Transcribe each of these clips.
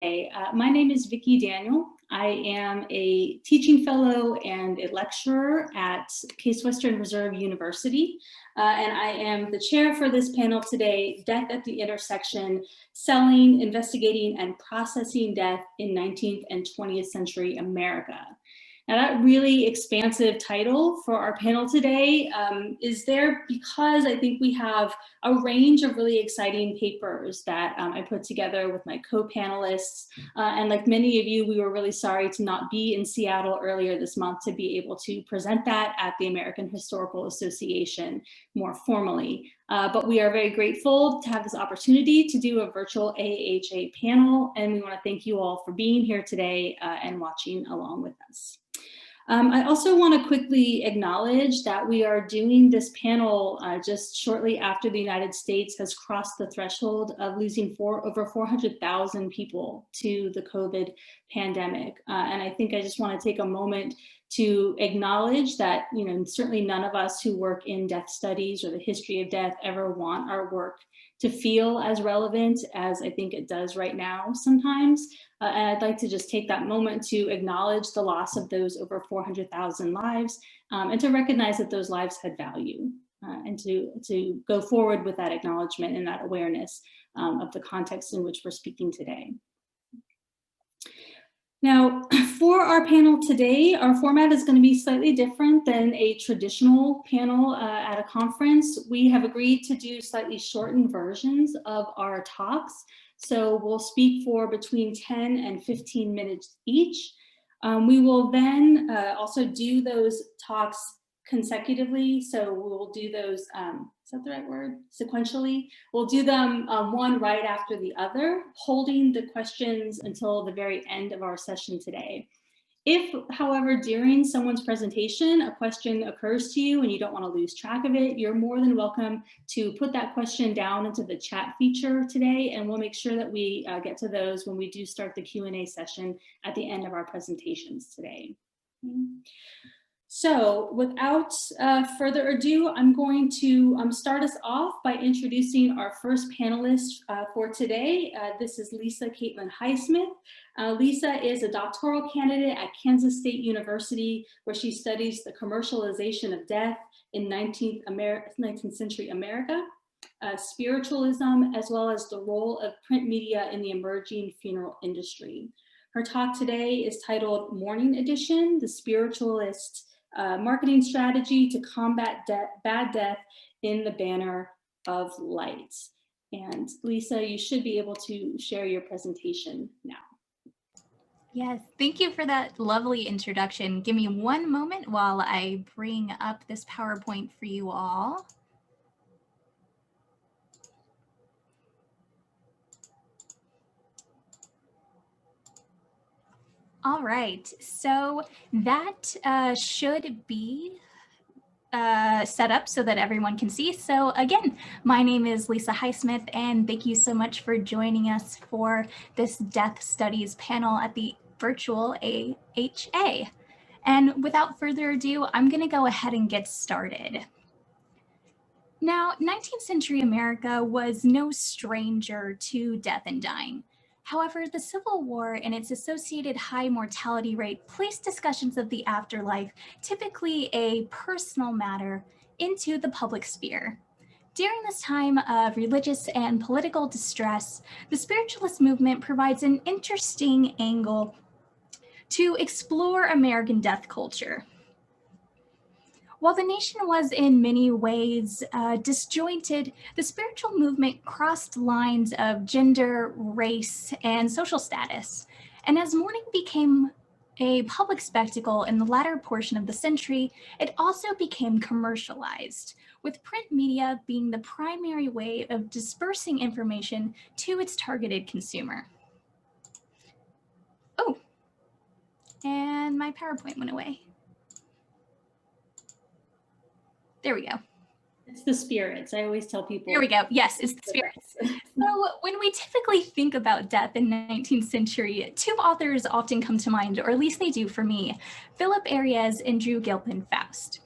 My name is Vicki Daniel. I am a teaching fellow and a lecturer at Case Western Reserve University, and I am the chair for this panel today, Death at the Intersection, Selling, Investigating, and Processing Death in 19th and 20th Century America. Now that really expansive title for our panel today is there because I think we have a range of really exciting papers that I put together with my co-panelists. And like many of you, we were really sorry to not be in Seattle earlier this month to be able to present that at the American Historical Association more formally. But we are very grateful to have this opportunity to do a virtual AHA panel. And we want to thank you all for being here today and watching along with us. I also want to quickly acknowledge that we are doing this panel just shortly after the United States has crossed the threshold of losing over 400,000 people to the COVID pandemic. And I think I just want to take a moment to acknowledge that, certainly none of us who work in death studies or the history of death ever want our work to feel as relevant as I think it does right now sometimes. And I'd like to just take that moment to acknowledge the loss of those over 400,000 lives and to recognize that those lives had value and to go forward with that acknowledgement and that awareness of the context in which we're speaking today. Now, for our panel today, our format is going to be slightly different than a traditional panel at a conference. We have agreed to do slightly shortened versions of our talks. So we'll speak for between 10 and 15 minutes each. We will then also do those talks consecutively. So we'll do those, is that the right word? Sequentially. We'll do them one right after the other, holding the questions until the very end of our session today. If, however, during someone's presentation, a question occurs to you and you don't want to lose track of it, you're more than welcome to put that question down into the chat feature today, and we'll make sure that we get to those when we do start the Q&A session at the end of our presentations today. So without further ado, I'm going to start us off by introducing our first panelist for today. This is Lisa Caitlin Highsmith. Lisa is a doctoral candidate at Kansas State University, where she studies the commercialization of death in 19th century America, spiritualism, as well as the role of print media in the emerging funeral industry. Her talk today is titled Mourning Edition, the Spiritualist Marketing Strategy to Combat Bad Death in the Banner of Light. And Lisa, you should be able to share your presentation now. Yes, thank you for that lovely introduction. Give me one moment while I bring up this PowerPoint for you all. All right, so that should be set up so that everyone can see. So again, my name is Lisa Highsmith, and thank you so much for joining us for this Death Studies panel at the virtual AHA. And without further ado, I'm going to go ahead and get started. Now, 19th century America was no stranger to death and dying. However, the Civil War and its associated high mortality rate placed discussions of the afterlife, typically a personal matter, into the public sphere. During this time of religious and political distress, the spiritualist movement provides an interesting angle to explore American death culture. While the nation was in many ways disjointed, the spiritual movement crossed lines of gender, race, and social status. And as mourning became a public spectacle in the latter portion of the century, it also became commercialized, with print media being the primary way of dispersing information to its targeted consumer. Oh, and my PowerPoint went away. There we go. It's the spirits. I always tell people. There we go. Yes, it's the spirits. So when we typically think about death in the 19th century, two authors often come to mind, or at least they do for me, Philip Ariès and Drew Gilpin Faust.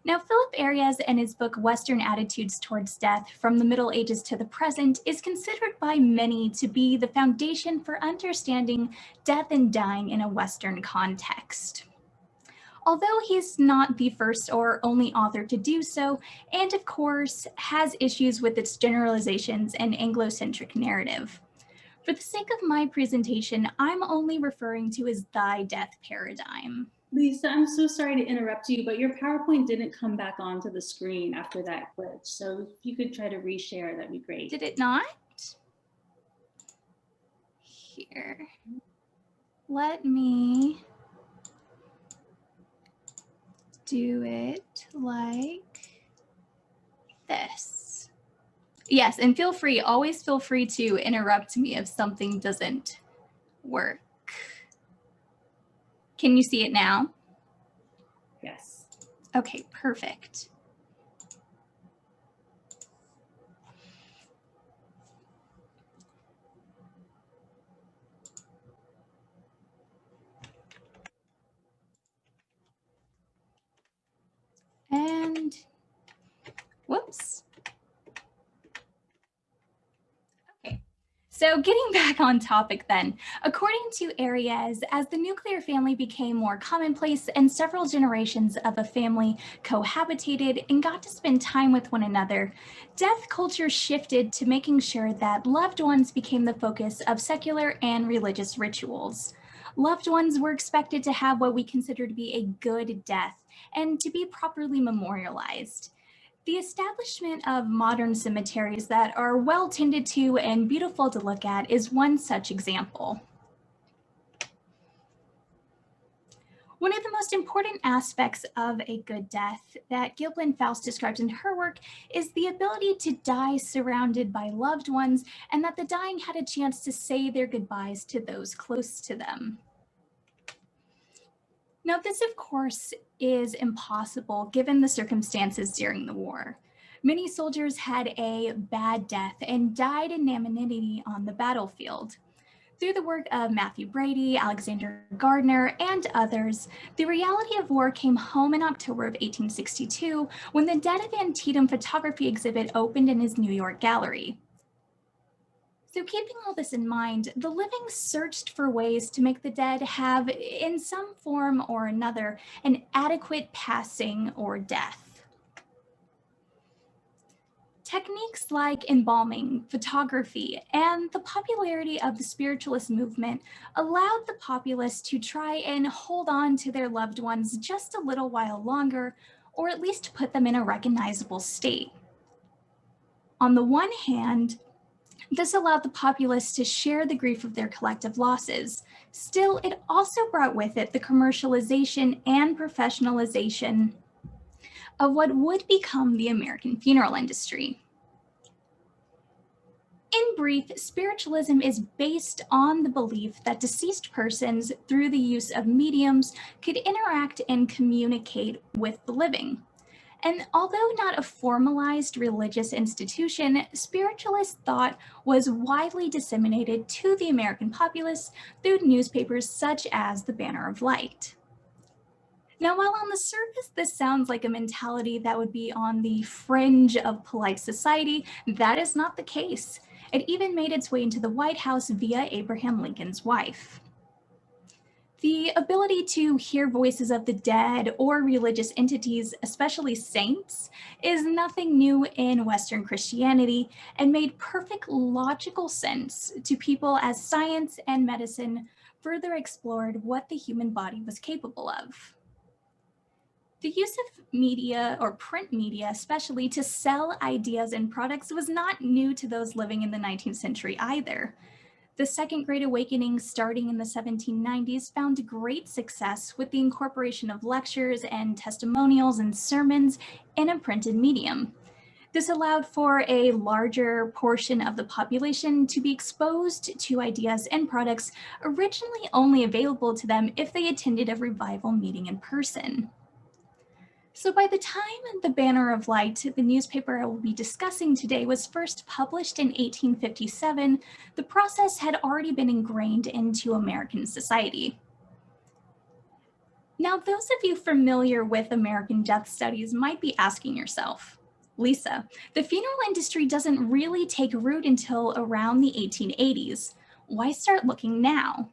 Now, Philip Arias and his book Western Attitudes Towards Death, From the Middle Ages to the Present, is considered by many to be the foundation for understanding death and dying in a Western context. Although he's not the first or only author to do so, and of course has issues with its generalizations and Anglo-centric narrative. For the sake of my presentation, I'm only referring to his thy death paradigm. Lisa, I'm so sorry to interrupt you, but your PowerPoint didn't come back onto the screen after that glitch. So if you could try to reshare, that'd be great. Did it not? Here. Let me do it like this. Yes, and always feel free to interrupt me if something doesn't work. Can you see it now? Yes. Okay, perfect. And whoops. Okay, so getting back on topic then, according to Arias, as the nuclear family became more commonplace and several generations of a family cohabitated and got to spend time with one another, death culture shifted to making sure that loved ones became the focus of secular and religious rituals. Loved ones were expected to have what we consider to be a good death and to be properly memorialized. The establishment of modern cemeteries that are well tended to and beautiful to look at is one such example. One of the most important aspects of a good death that Gilbert Faust describes in her work is the ability to die surrounded by loved ones and that the dying had a chance to say their goodbyes to those close to them. Now, this, of course, is impossible given the circumstances during the war. Many soldiers had a bad death and died in anonymity on the battlefield. Through the work of Matthew Brady, Alexander Gardner, and others, the reality of war came home in October of 1862 when the Dead of Antietam photography exhibit opened in his New York gallery. So keeping all this in mind, the living searched for ways to make the dead have, in some form or another, an adequate passing or death. Techniques like embalming, photography, and the popularity of the spiritualist movement allowed the populace to try and hold on to their loved ones just a little while longer, or at least put them in a recognizable state. On the one hand, this allowed the populace to share the grief of their collective losses. Still, it also brought with it the commercialization and professionalization of what would become the American funeral industry. In brief, spiritualism is based on the belief that deceased persons, through the use of mediums, could interact and communicate with the living. And although not a formalized religious institution, spiritualist thought was widely disseminated to the American populace through newspapers such as the Banner of Light. Now, while on the surface this sounds like a mentality that would be on the fringe of polite society, that is not the case. It even made its way into the White House via Abraham Lincoln's wife. The ability to hear voices of the dead or religious entities, especially saints, is nothing new in Western Christianity and made perfect logical sense to people as science and medicine further explored what the human body was capable of. The use of media, or print media especially, to sell ideas and products was not new to those living in the 19th century either. The Second Great Awakening, starting in the 1790s, found great success with the incorporation of lectures and testimonials and sermons in a printed medium. This allowed for a larger portion of the population to be exposed to ideas and products originally only available to them if they attended a revival meeting in person. So by the time the Banner of Light, the newspaper I will be discussing today, was first published in 1857, the process had already been ingrained into American society. Now, those of you familiar with American death studies might be asking yourself, Lisa, the funeral industry doesn't really take root until around the 1880s. Why start looking now?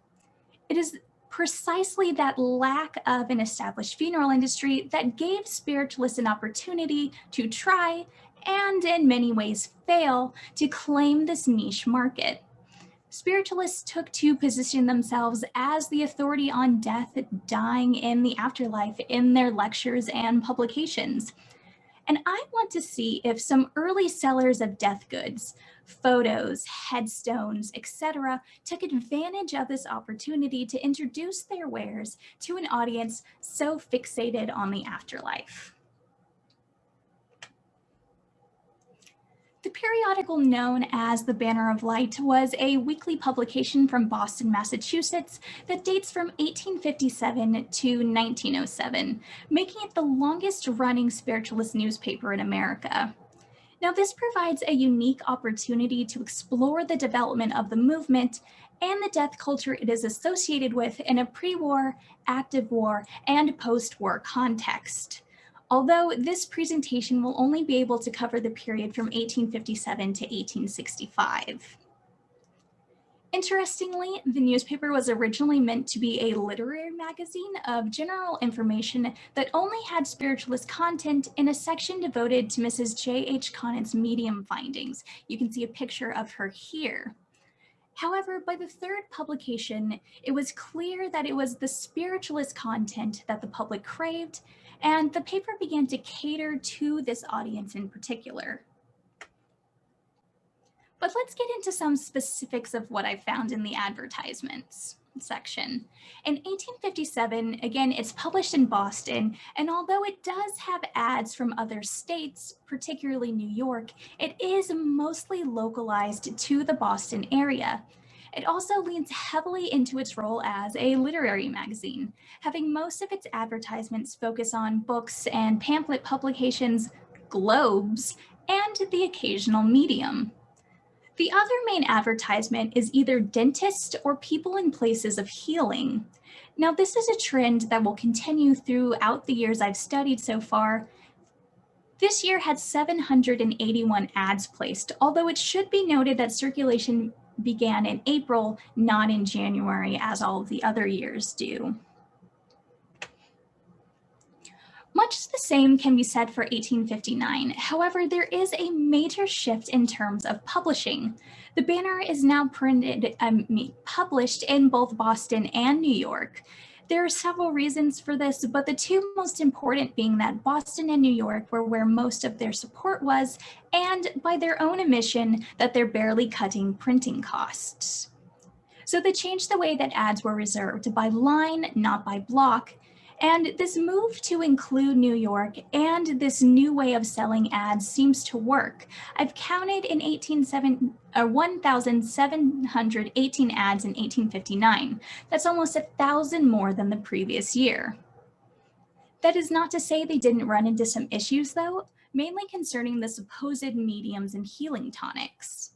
It is precisely that lack of an established funeral industry that gave spiritualists an opportunity to try, and in many ways fail, to claim this niche market. Spiritualists took to position themselves as the authority on death, dying, in the afterlife in their lectures and publications. And I want to see if some early sellers of death goods, photos, headstones, etc., took advantage of this opportunity to introduce their wares to an audience so fixated on the afterlife. The periodical known as the Banner of Light was a weekly publication from Boston, Massachusetts that dates from 1857 to 1907, making it the longest running spiritualist newspaper in America. Now, this provides a unique opportunity to explore the development of the movement and the death culture it is associated with in a pre-war, active war, and post-war context. Although this presentation will only be able to cover the period from 1857 to 1865. Interestingly, the newspaper was originally meant to be a literary magazine of general information that only had spiritualist content in a section devoted to Mrs. J.H. Conant's medium findings. You can see a picture of her here. However, by the third publication, it was clear that it was the spiritualist content that the public craved, and the paper began to cater to this audience in particular. But let's get into some specifics of what I found in the advertisements section. In 1857, again, it's published in Boston, and although it does have ads from other states, particularly New York, it is mostly localized to the Boston area. It also leans heavily into its role as a literary magazine, having most of its advertisements focus on books and pamphlet publications, globes, and the occasional medium. The other main advertisement is either dentist or people in places of healing. Now, this is a trend that will continue throughout the years I've studied so far. This year had 781 ads placed, although it should be noted that circulation began in April, not in January, as all of the other years do. Much the same can be said for 1859. However, there is a major shift in terms of publishing. The Banner is now published in both Boston and New York. There are several reasons for this, but the two most important being that Boston and New York were where most of their support was, and by their own admission that they're barely cutting printing costs. So they changed the way that ads were reserved by line, not by block. And this move to include New York and this new way of selling ads seems to work. I've counted in 1,718 ads in 1859. That's almost 1,000 more than the previous year. That is not to say they didn't run into some issues though, mainly concerning the supposed mediums and healing tonics.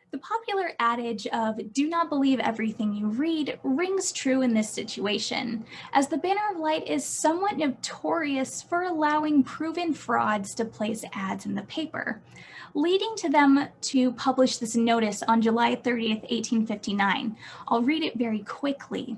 The popular adage of "do not believe everything you read" rings true in this situation, as the Banner of Light is somewhat notorious for allowing proven frauds to place ads in the paper, leading to them to publish this notice on July 30th, 1859. I'll read it very quickly.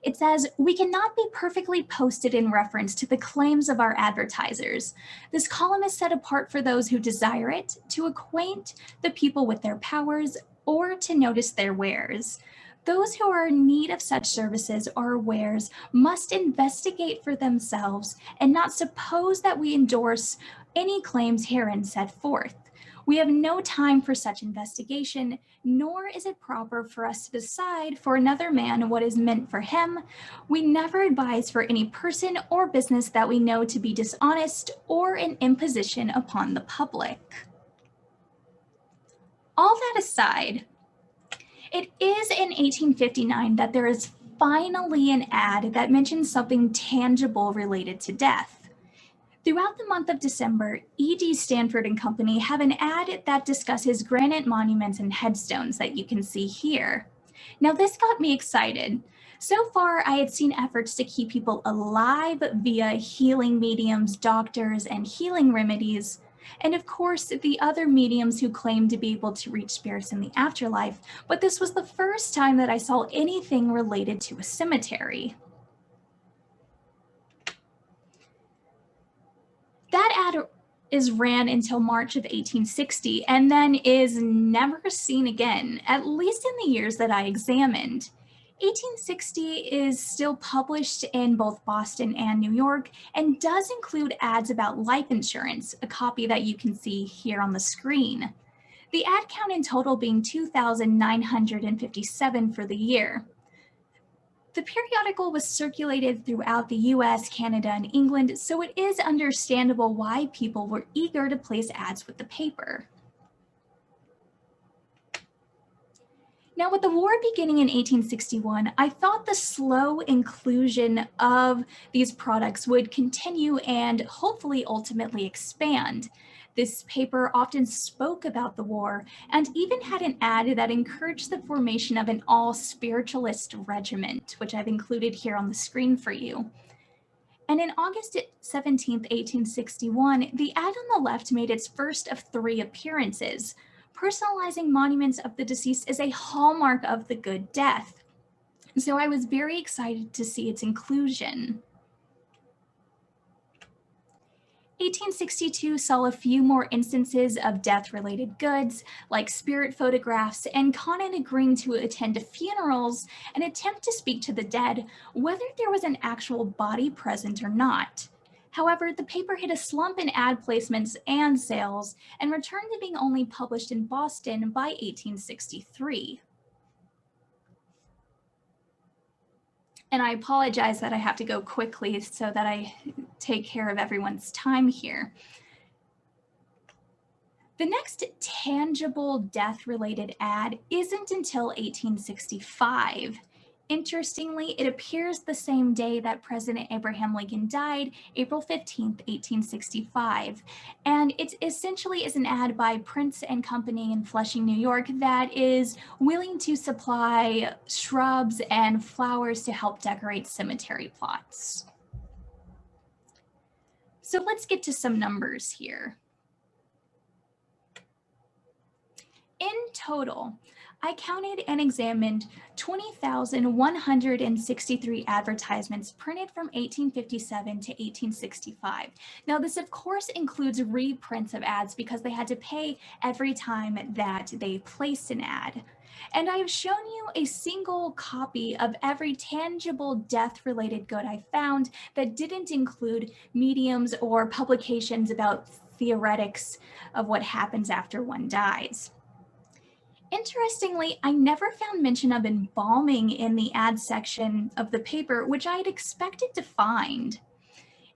It says, "We cannot be perfectly posted in reference to the claims of our advertisers. This column is set apart for those who desire it, to acquaint the people with their powers, or to notice their wares. Those who are in need of such services or wares must investigate for themselves and not suppose that we endorse any claims herein set forth. We have no time for such investigation, nor is it proper for us to decide for another man what is meant for him. We never advise for any person or business that we know to be dishonest or an imposition upon the public." All that aside, it is in 1859 that there is finally an ad that mentions something tangible related to death. Throughout the month of December, E.D. Stanford and Company have an ad that discusses granite monuments and headstones that you can see here. Now, this got me excited. So far, I had seen efforts to keep people alive via healing mediums, doctors, and healing remedies, and of course, the other mediums who claimed to be able to reach spirits in the afterlife, but this was the first time that I saw anything related to a cemetery. That ad is ran until March of 1860 and then is never seen again, at least in the years that I examined. 1860 is still published in both Boston and New York and does include ads about life insurance, a copy that you can see here on the screen. The ad count in total being 2,957 for the year. The periodical was circulated throughout the US, Canada, and England, so it is understandable why people were eager to place ads with the paper. Now, with the war beginning in 1861, I thought the slow inclusion of these products would continue and hopefully ultimately expand. This paper often spoke about the war and even had an ad that encouraged the formation of an all-spiritualist regiment, which I've included here on the screen for you. And in August 17th, 1861, the ad on the left made its first of 3 appearances. Personalizing monuments of the deceased is a hallmark of the good death. So I was very excited to see its inclusion. 1862 saw a few more instances of death-related goods, like spirit photographs, and Conan agreeing to attend funerals and attempt to speak to the dead, whether there was an actual body present or not. However, the paper hit a slump in ad placements and sales and returned to being only published in Boston by 1863. And I apologize that I have to go quickly so that I take care of everyone's time here. The next tangible death-related ad isn't until 1865. Interestingly, it appears the same day that President Abraham Lincoln died, April 15th, 1865. And it essentially is an ad by Prince and Company in Flushing, New York that is willing to supply shrubs and flowers to help decorate cemetery plots. So let's get to some numbers here. In total, I counted and examined 20,163 advertisements printed from 1857 to 1865. Now, this of course includes reprints of ads because they had to pay every time that they placed an ad. And I have shown you a single copy of every tangible death-related good I found that didn't include mediums or publications about theoretics of what happens after one dies. Interestingly, I never found mention of embalming in the ad section of the paper, which I had expected to find.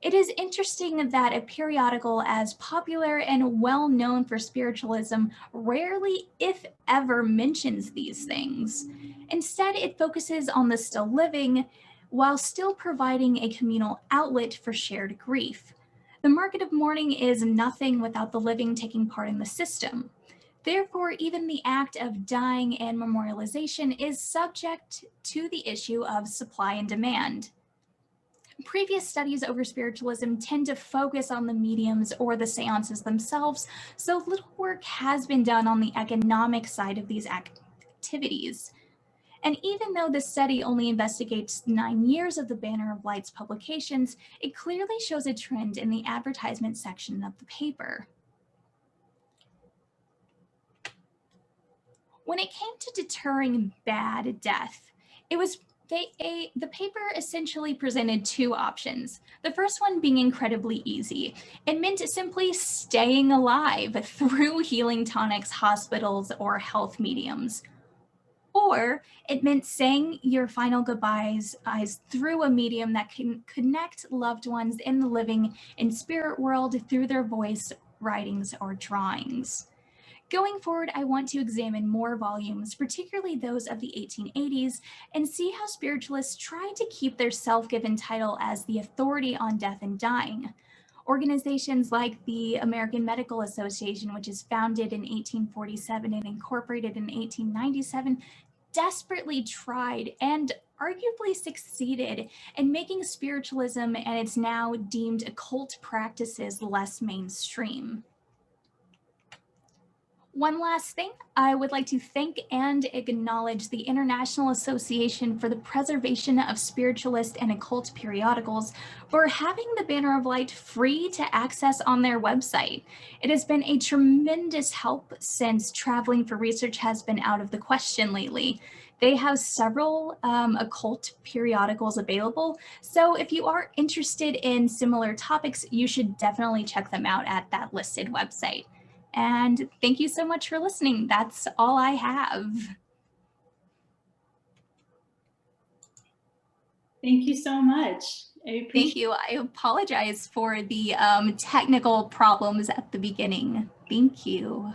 It is interesting that a periodical as popular and well known for spiritualism rarely, if ever, mentions these things. Instead, it focuses on the still living while still providing a communal outlet for shared grief. The market of mourning is nothing without the living taking part in the system. Therefore, even the act of dying and memorialization is subject to the issue of supply and demand. Previous studies over spiritualism tend to focus on the mediums or the seances themselves, so little work has been done on the economic side of these activities. And even though this study only investigates 9 years of the Banner of Light's publications, it clearly shows a trend in the advertisement section of the paper. When it came to deterring bad death, the paper essentially presented 2 options. The first one being incredibly easy. It meant simply staying alive through healing tonics, hospitals, or health mediums. Or it meant saying your final goodbyes through a medium that can connect loved ones in the living and spirit world through their voice, writings, or drawings. Going forward, I want to examine more volumes, particularly those of the 1880s, and see how spiritualists tried to keep their self-given title as the authority on death and dying. Organizations like the American Medical Association, which is founded in 1847 and incorporated in 1897, desperately tried and arguably succeeded in making spiritualism and its now deemed occult practices less mainstream. One last thing, I would like to thank and acknowledge the International Association for the Preservation of Spiritualist and Occult Periodicals for having the Banner of Light free to access on their website. It has been a tremendous help since traveling for research has been out of the question lately. They have several occult periodicals available, so if you are interested in similar topics, you should definitely check them out at that listed website. And thank you so much for listening. That's all I have. Thank you so much. Thank you. I apologize for the technical problems at the beginning. Thank you.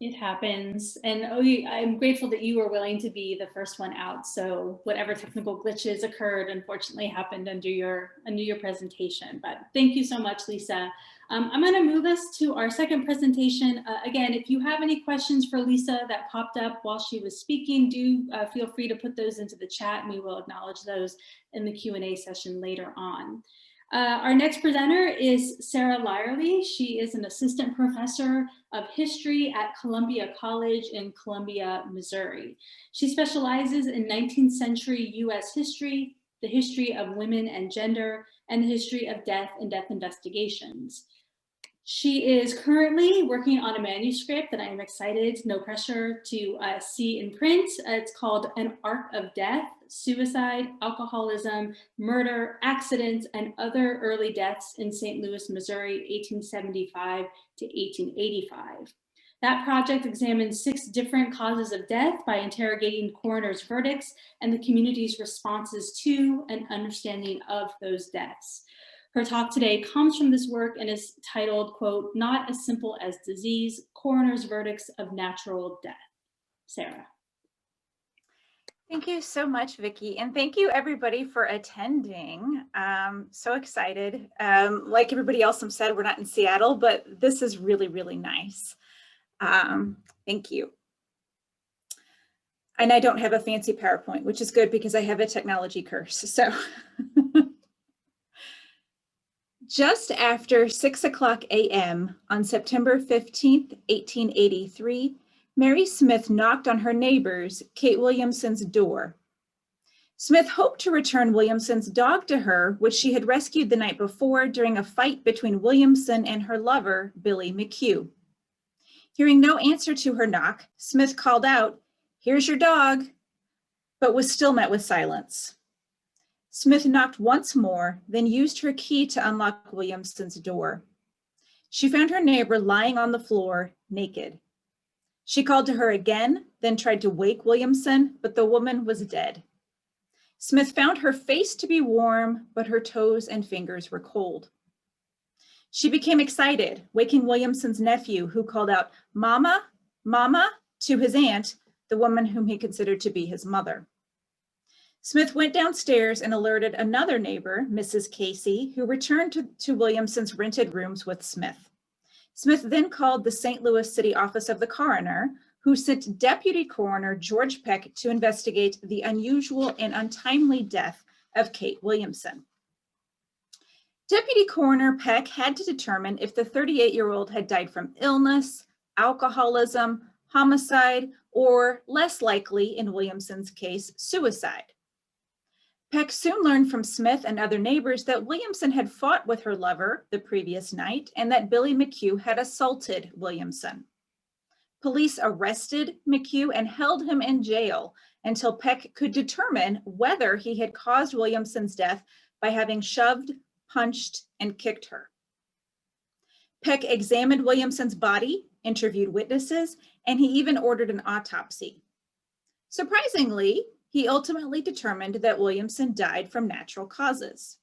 It happens. And I'm grateful that you were willing to be the first one out. So whatever technical glitches occurred, unfortunately, happened under your presentation. But thank you so much, Lisa. I'm going to move us to our second presentation. Again, if you have any questions for Lisa that popped up while she was speaking, do feel free to put those into the chat, and we will acknowledge those in the Q&A session later on. Our next presenter is Sarah Lirley. She is an assistant professor of history at Columbia College in Columbia, Missouri. She specializes in 19th century US history, the history of women and gender, and the history of death and death investigations. She is currently working on a manuscript that I am excited, no pressure, to see in print. It's called An Arc of Death: Suicide, Alcoholism, Murder, Accidents, and Other Early Deaths in St. Louis, Missouri, 1875 to 1885. That project examines 6 different causes of death by interrogating coroner's verdicts and the community's responses to and understanding of those deaths. Her talk today comes from this work and is titled, quote, "Not as Simple as Disease, Coroner's Verdicts of Natural Death." Sarah. Thank you so much, Vicki, and thank you everybody for attending. So excited. Like everybody else said, we're not in Seattle, but this is really, really nice. Thank you. And I don't have a fancy PowerPoint, which is good because I have a technology curse. So just after 6:00 a.m. on September 15th, 1883, Mary Smith knocked on her neighbor's, Kate Williamson's, door. Smith hoped to return Williamson's dog to her, which she had rescued the night before during a fight between Williamson and her lover, Billy McHugh. Hearing no answer to her knock, Smith called out, "Here's your dog," but was still met with silence. Smith knocked once more, then used her key to unlock Williamson's door. She found her neighbor lying on the floor, naked. She called to her again, then tried to wake Williamson, but the woman was dead. Smith found her face to be warm, but her toes and fingers were cold. She became excited, waking Williamson's nephew, who called out, "Mama, Mama," to his aunt, the woman whom he considered to be his mother. Smith went downstairs and alerted another neighbor, Mrs. Casey, who returned to Williamson's rented rooms with Smith. Smith then called the St. Louis City Office of the Coroner, who sent Deputy Coroner George Peck to investigate the unusual and untimely death of Kate Williamson. Deputy Coroner Peck had to determine if the 38-year-old had died from illness, alcoholism, homicide, or, less likely in Williamson's case, suicide. Peck soon learned from Smith and other neighbors that Williamson had fought with her lover the previous night and that Billy McHugh had assaulted Williamson. Police arrested McHugh and held him in jail until Peck could determine whether he had caused Williamson's death by having shoved, punched, and kicked her. Peck examined Williamson's body, interviewed witnesses, and he even ordered an autopsy. Surprisingly, he ultimately determined that Williamson died from natural causes.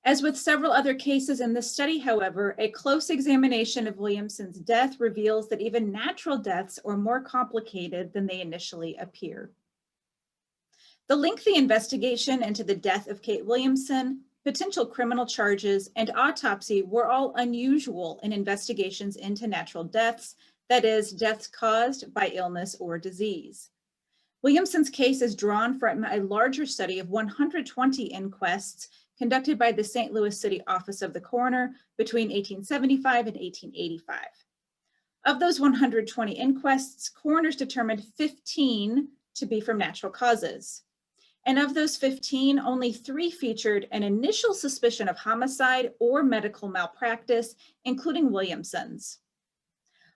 As with several other cases in this study, however, a close examination of Williamson's death reveals that even natural deaths are more complicated than they initially appear. The lengthy investigation into the death of Kate Williamson, potential criminal charges, and autopsy were all unusual in investigations into natural deaths, that is, deaths caused by illness or disease. Williamson's case is drawn from a larger study of 120 inquests conducted by the St. Louis City Office of the Coroner between 1875 and 1885. Of those 120 inquests, coroners determined 15 to be from natural causes. And of those 15, only 3 featured an initial suspicion of homicide or medical malpractice, including Williamson's.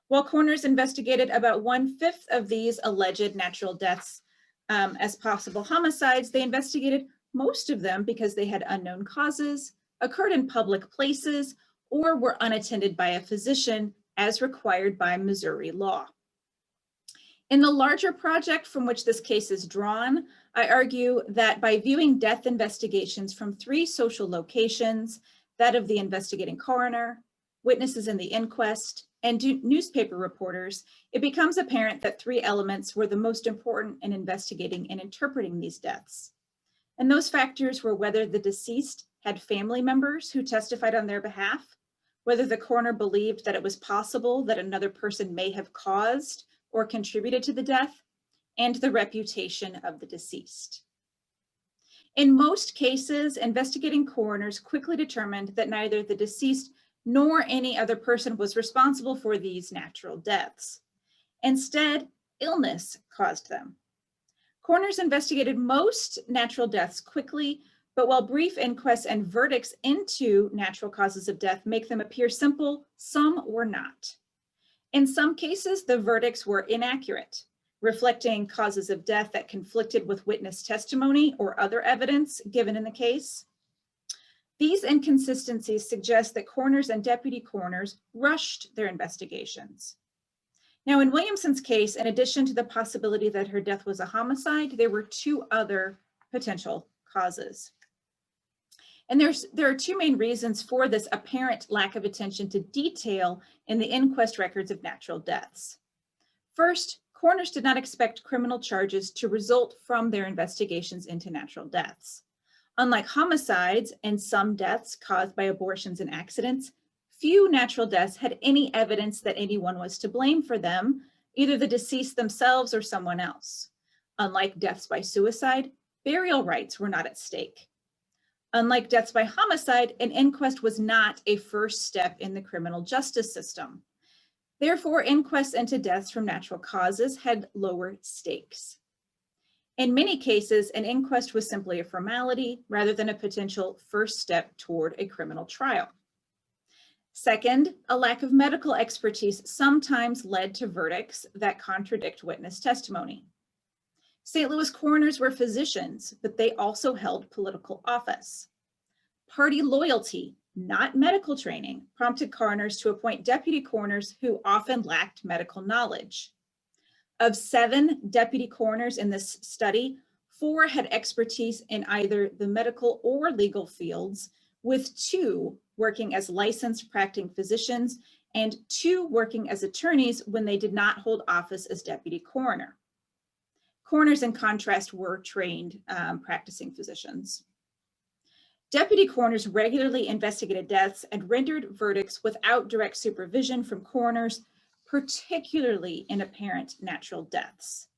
While coroners investigated about 1/5 of these alleged natural deaths as possible homicides, they investigated most of them because they had unknown causes, occurred in public places, or were unattended by a physician as required by Missouri law. In the larger project from which this case is drawn, I argue that by viewing death investigations from 3 social locations, that of the investigating coroner, witnesses in the inquest, and newspaper reporters, it becomes apparent that 3 elements were the most important in investigating and interpreting these deaths. And those factors were whether the deceased had family members who testified on their behalf, whether the coroner believed that it was possible that another person may have caused or contributed to the death, and the reputation of the deceased. In most cases, investigating coroners quickly determined that neither the deceased nor any other person was responsible for these natural deaths. Instead, illness caused them. Coroners investigated most natural deaths quickly, but while brief inquests and verdicts into natural causes of death make them appear simple, some were not. In some cases, the verdicts were inaccurate, reflecting causes of death that conflicted with witness testimony or other evidence given in the case. These inconsistencies suggest that coroners and deputy coroners rushed their investigations. Now, in Williamson's case, in addition to the possibility that her death was a homicide, there were 2 other potential causes. And there are 2 main reasons for this apparent lack of attention to detail in the inquest records of natural deaths. First, coroners did not expect criminal charges to result from their investigations into natural deaths. Unlike homicides and some deaths caused by abortions and accidents, few natural deaths had any evidence that anyone was to blame for them, either the deceased themselves or someone else. Unlike deaths by suicide, burial rights were not at stake. Unlike deaths by homicide, an inquest was not a first step in the criminal justice system. Therefore, inquests into deaths from natural causes had lower stakes. In many cases, an inquest was simply a formality rather than a potential first step toward a criminal trial. Second, a lack of medical expertise sometimes led to verdicts that contradict witness testimony. St. Louis coroners were physicians, but they also held political office. Party loyalty, not medical training, prompted coroners to appoint deputy coroners who often lacked medical knowledge. Of 7 deputy coroners in this study, 4 had expertise in either the medical or legal fields, with 2 working as licensed practicing physicians and 2 working as attorneys when they did not hold office as deputy coroner. Coroners, in contrast, were trained practicing physicians. Deputy coroners regularly investigated deaths and rendered verdicts without direct supervision from coroners, particularly in apparent natural deaths.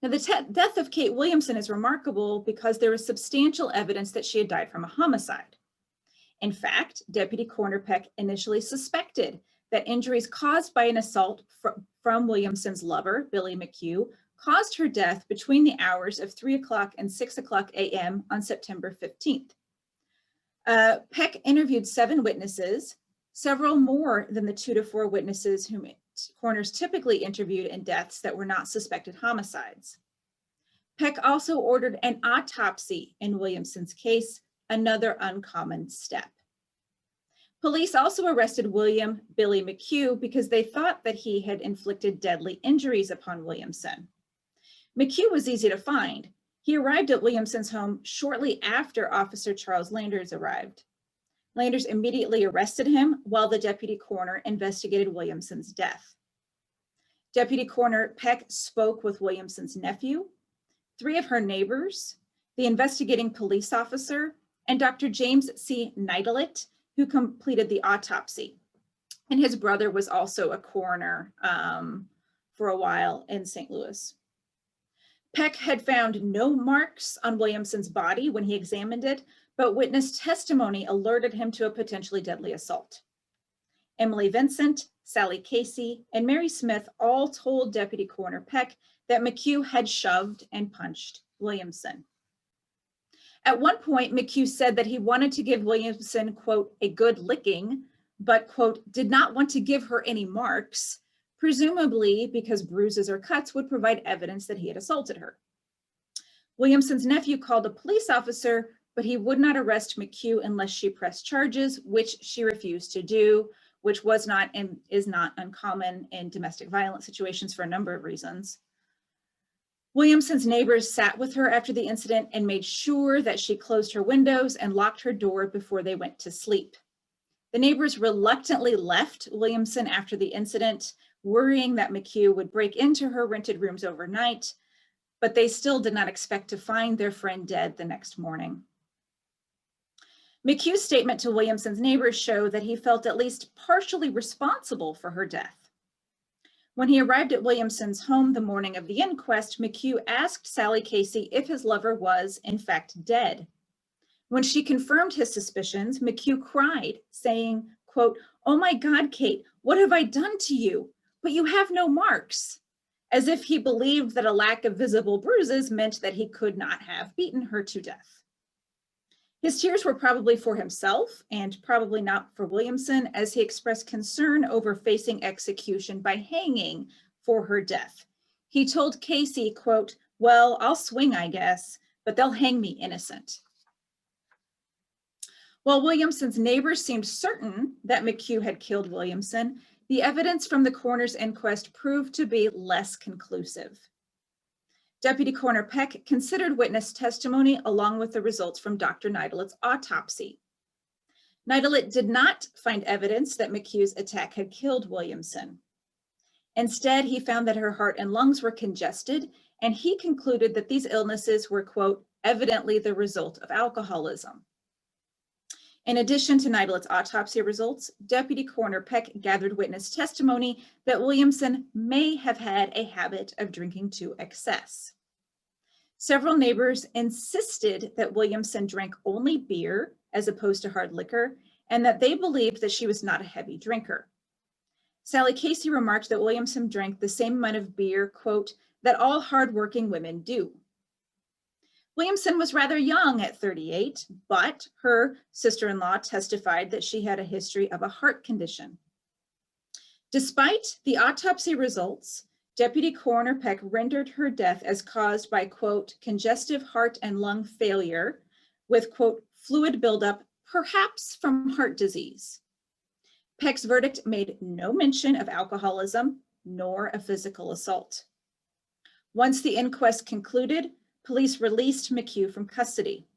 Now, the death of Kate Williamson is remarkable because there is substantial evidence that she had died from a homicide. In fact, Deputy Coroner Peck initially suspected that injuries caused by an assault from Williamson's lover, Billy McHugh, caused her death between the hours of 3 o'clock and 6 o'clock a.m. on September 15th. Peck interviewed 7 witnesses, several more than the 2 to 4 witnesses whom coroners typically interviewed in deaths that were not suspected homicides. Peck also ordered an autopsy in Williamson's case, another uncommon step. Police also arrested William Billy McHugh because they thought that he had inflicted deadly injuries upon Williamson. McHugh was easy to find. He arrived at Williamson's home shortly after Officer Charles Landers arrived. Landers immediately arrested him while the deputy coroner investigated Williamson's death. Deputy Coroner Peck spoke with Williamson's nephew, 3 of her neighbors, the investigating police officer, and Dr. James C. Neidlet, who completed the autopsy. And his brother was also a coroner for a while in St. Louis. Peck had found no marks on Williamson's body when he examined it, but witness testimony alerted him to a potentially deadly assault. Emily Vincent, Sally Casey, and Mary Smith all told Deputy Coroner Peck that McHugh had shoved and punched Williamson. At one point, McHugh said that he wanted to give Williamson, quote, a good licking, but, quote, did not want to give her any marks, presumably because bruises or cuts would provide evidence that he had assaulted her. Williamson's nephew called a police officer, but he would not arrest McHugh unless she pressed charges, which she refused to do, which was not and is not uncommon in domestic violence situations for a number of reasons. Williamson's neighbors sat with her after the incident and made sure that she closed her windows and locked her door before they went to sleep. The neighbors reluctantly left Williamson after the incident, worrying that McHugh would break into her rented rooms overnight, but they still did not expect to find their friend dead the next morning. McHugh's statement to Williamson's neighbors showed that he felt at least partially responsible for her death. When he arrived at Williamson's home the morning of the inquest, McHugh asked Sally Casey if his lover was, in fact, dead. When she confirmed his suspicions, McHugh cried, saying, quote, "Oh my God, Kate, what have I done to you? But you have no marks," as if he believed that a lack of visible bruises meant that he could not have beaten her to death. His tears were probably for himself and probably not for Williamson, as he expressed concern over facing execution by hanging for her death. He told Casey, quote, "Well, I'll swing, I guess, but they'll hang me innocent." While Williamson's neighbors seemed certain that McHugh had killed Williamson, the evidence from the coroner's inquest proved to be less conclusive. Deputy Coroner Peck considered witness testimony along with the results from Dr. Neidelet's autopsy. Neidelet did not find evidence that McHugh's attack had killed Williamson. Instead, he found that her heart and lungs were congested, and he concluded that these illnesses were, quote, evidently the result of alcoholism. In addition to Neidelet's autopsy results, Deputy Coroner Peck gathered witness testimony that Williamson may have had a habit of drinking to excess. Several neighbors insisted that Williamson drank only beer as opposed to hard liquor, and that they believed that she was not a heavy drinker. Sally Casey remarked that Williamson drank the same amount of beer, quote, that all hardworking women do. Williamson was rather young at 38, but her sister-in-law testified that she had a history of a heart condition. Despite the autopsy results, Deputy Coroner Peck rendered her death as caused by, quote, congestive heart and lung failure with, quote, fluid buildup, perhaps from heart disease. Peck's verdict made no mention of alcoholism nor a physical assault. Once the inquest concluded, police released McHugh from custody.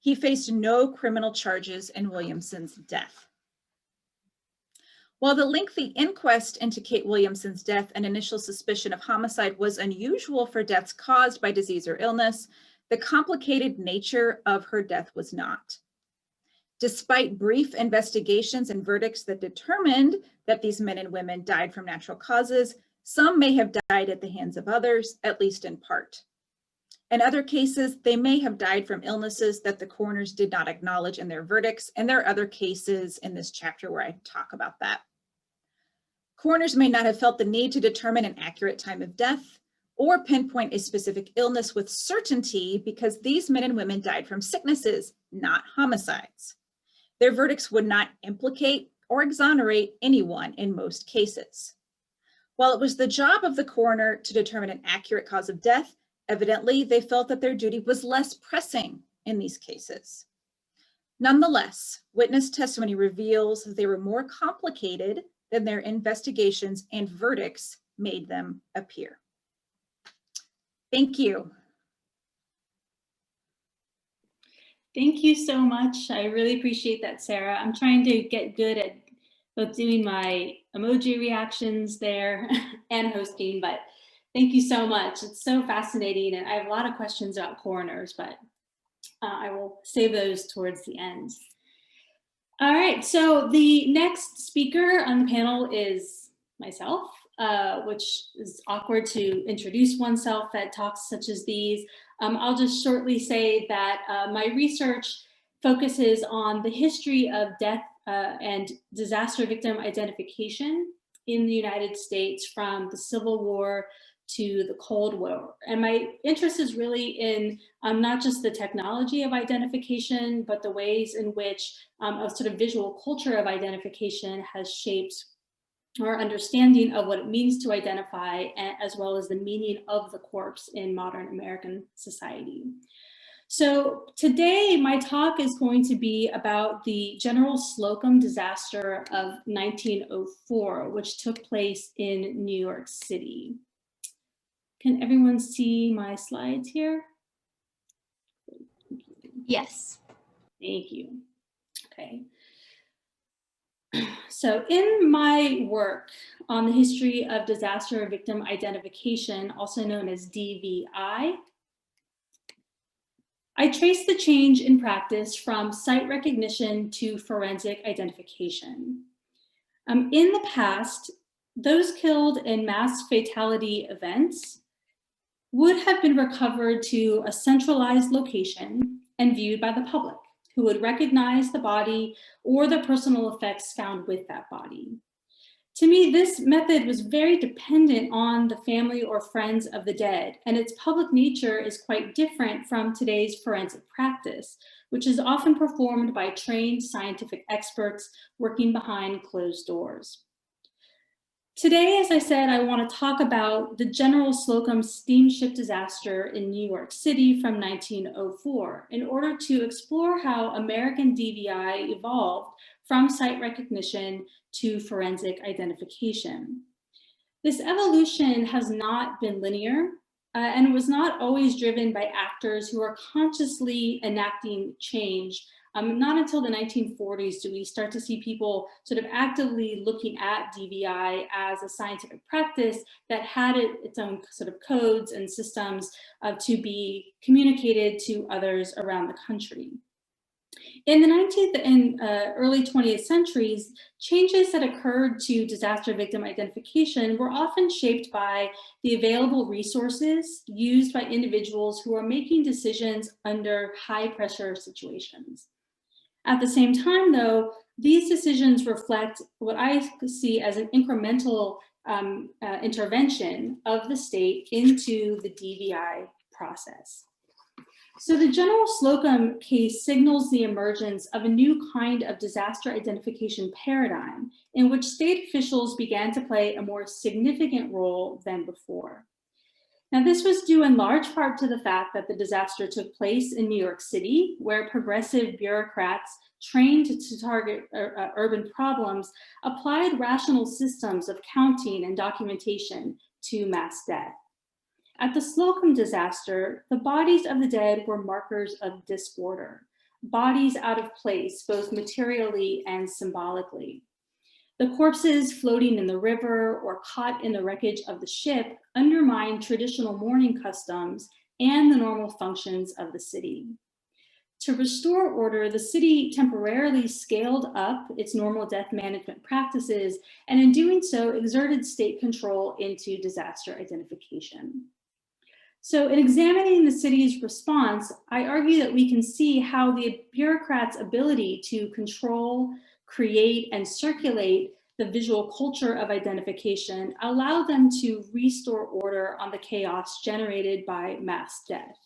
He faced no criminal charges in Williamson's death. While the lengthy inquest into Kate Williamson's death and initial suspicion of homicide was unusual for deaths caused by disease or illness, the complicated nature of her death was not. Despite brief investigations and verdicts that determined that these men and women died from natural causes, some may have died at the hands of others, at least in part. In other cases, they may have died from illnesses that the coroners did not acknowledge in their verdicts, and there are other cases in this chapter where I talk about that. Coroners may not have felt the need to determine an accurate time of death or pinpoint a specific illness with certainty because these men and women died from sicknesses, not homicides. Their verdicts would not implicate or exonerate anyone in most cases. While it was the job of the coroner to determine an accurate cause of death, evidently they felt that their duty was less pressing in these cases. Nonetheless, witness testimony reveals that they were more complicated than their investigations and verdicts made them appear. Thank you. Thank you so much. I really appreciate that, Sarah. I'm trying to get good at both doing my emoji reactions there and hosting, but thank you so much. It's so fascinating, and I have a lot of questions about coroners, but I will save those towards the end. All right, so the next speaker on the panel is myself. which is awkward to introduce oneself at talks such as these. I'll just shortly say that my research focuses on the history of death and disaster victim identification in the United States from the Civil War to the Cold War. And my interest is really in not just the technology of identification, but the ways in which a sort of visual culture of identification has shaped our understanding of what it means to identify, as well as the meaning of the corpse in modern American society. So today, my talk is going to be about the General Slocum disaster of 1904, which took place in New York City. Can everyone see my slides here? Yes. Thank you. Okay. So in my work on the history of disaster victim identification, also known as DVI, I trace the change in practice from site recognition to forensic identification. In the past, those killed in mass fatality events would have been recovered to a centralized location and viewed by the public, who would recognize the body or the personal effects found with that body. To me, this method was very dependent on the family or friends of the dead, and its public nature is quite different from today's forensic practice, which is often performed by trained scientific experts working behind closed doors. Today, as I said, I want to talk about the General Slocum steamship disaster in New York City from 1904 in order to explore how American DVI evolved from site recognition to forensic identification. This evolution has not been linear and was not always driven by actors who are consciously enacting change. Not until the 1940s do we start to see people sort of actively looking at DVI as a scientific practice that had its own sort of codes and systems to be communicated to others around the country. In the 19th and early 20th centuries, changes that occurred to disaster victim identification were often shaped by the available resources used by individuals who are making decisions under high pressure situations. At the same time, though, these decisions reflect what I see as an incremental intervention of the state into the DVI process. So the General Slocum case signals the emergence of a new kind of disaster identification paradigm in which state officials began to play a more significant role than before. Now, this was due in large part to the fact that the disaster took place in New York City, where progressive bureaucrats trained to target urban problems applied rational systems of counting and documentation to mass death. At the Slocum disaster, the bodies of the dead were markers of disorder, bodies out of place, both materially and symbolically. The corpses floating in the river or caught in the wreckage of the ship undermined traditional mourning customs and the normal functions of the city. To restore order, the city temporarily scaled up its normal death management practices, and in doing so, exerted state control into disaster identification. So in examining the city's response, I argue that we can see how the bureaucrats' ability to control, create, and circulate the visual culture of identification allowed them to restore order on the chaos generated by mass death.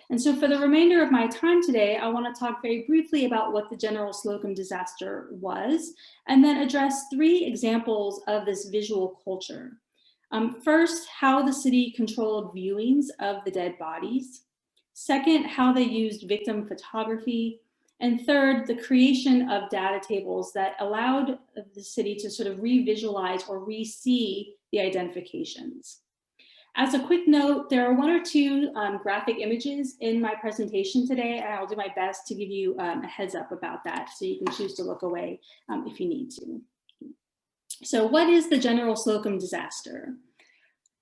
And so for the remainder of my time today, I want to talk very briefly about what the General Slocum disaster was, and then address 3 examples of this visual culture. First, how the city controlled viewings of the dead bodies. Second, how they used victim photography. And third, the creation of data tables that allowed the city to sort of re-visualize or re-see the identifications. As a quick note, there are 1 or 2 graphic images in my presentation today, and I'll do my best to give you a heads up about that, so you can choose to look away if you need to. So what is the General Slocum disaster?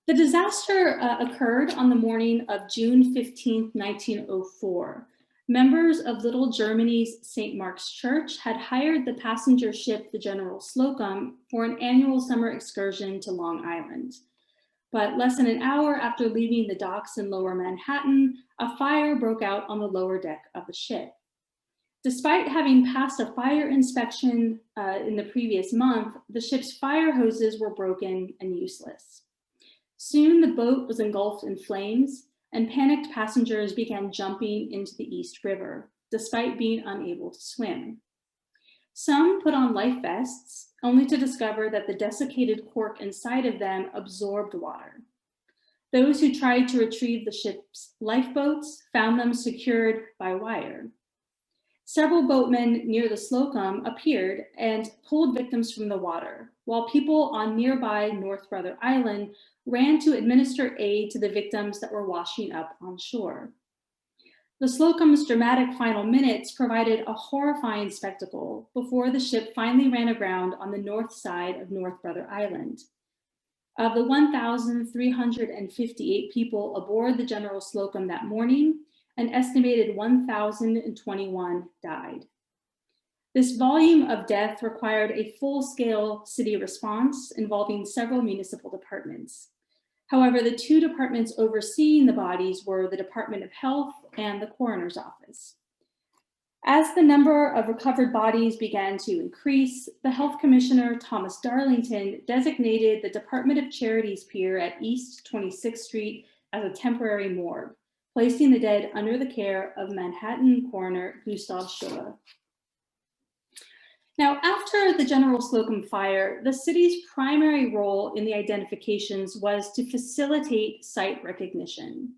The disaster occurred on the morning of June 15, 1904. members of Little Germany's St. Mark's Church had hired the passenger ship, the General Slocum, for an annual summer excursion to Long Island. But less than an hour after leaving the docks in Lower Manhattan, a fire broke out on the lower deck of the ship. Despite having passed a fire inspection in the previous month, the ship's fire hoses were broken and useless. Soon the boat was engulfed in flames, and panicked passengers began jumping into the East River, despite being unable to swim. Some put on life vests, only to discover that the desiccated cork inside of them absorbed water. Those who tried to retrieve the ship's lifeboats found them secured by wire. Several boatmen near the Slocum appeared and pulled victims from the water, while people on nearby North Brother Island ran to administer aid to the victims that were washing up on shore. The Slocum's dramatic final minutes provided a horrifying spectacle before the ship finally ran aground on the north side of North Brother Island. Of the 1,358 people aboard the General Slocum that morning, an estimated 1,021 died. This volume of death required a full-scale city response involving several municipal departments. However, the two departments overseeing the bodies were the Department of Health and the Coroner's Office. As the number of recovered bodies began to increase, the Health Commissioner, Thomas Darlington, designated the Department of Charities Pier at East 26th Street as a temporary morgue, placing the dead under the care of Manhattan coroner Gustav Schuller. Now, after the General Slocum fire, the city's primary role in the identifications was to facilitate site recognition.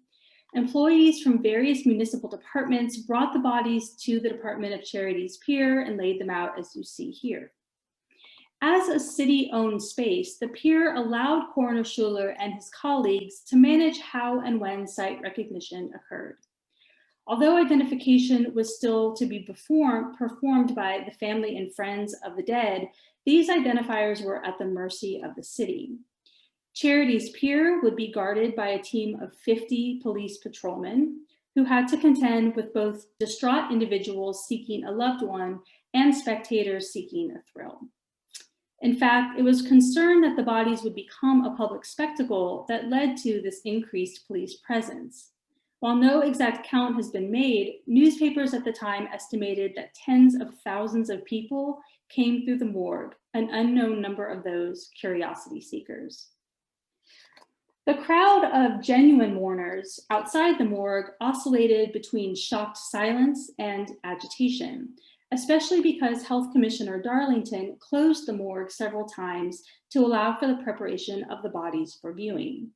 Employees from various municipal departments brought the bodies to the Department of Charities Pier and laid them out as you see here. As a city-owned space, the pier allowed Coroner Schuller and his colleagues to manage how and when site recognition occurred. Although identification was still to be performed by the family and friends of the dead, these identifiers were at the mercy of the city. Charities Pier would be guarded by a team of 50 police patrolmen who had to contend with both distraught individuals seeking a loved one and spectators seeking a thrill. In fact, it was concern that the bodies would become a public spectacle that led to this increased police presence. While no exact count has been made, newspapers at the time estimated that tens of thousands of people came through the morgue, an unknown number of those curiosity seekers. The crowd of genuine mourners outside the morgue oscillated between shocked silence and agitation, especially because Health Commissioner Darlington closed the morgue several times to allow for the preparation of the bodies for viewing.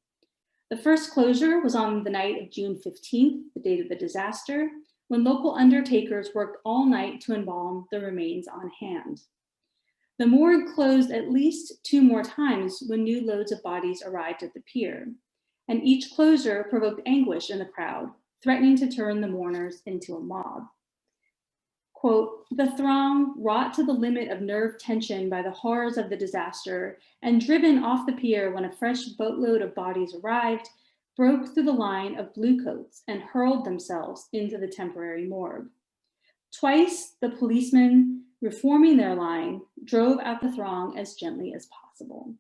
The first closure was on the night of June 15th, the date of the disaster, when local undertakers worked all night to embalm the remains on hand. The morgue closed at least 2 more times when new loads of bodies arrived at the pier, and each closure provoked anguish in the crowd, threatening to turn the mourners into a mob. Quote, "The throng, wrought to the limit of nerve tension by the horrors of the disaster and driven off the pier when a fresh boatload of bodies arrived, broke through the line of bluecoats and hurled themselves into the temporary morgue. Twice, the policemen, reforming their line, drove out the throng as gently as possible."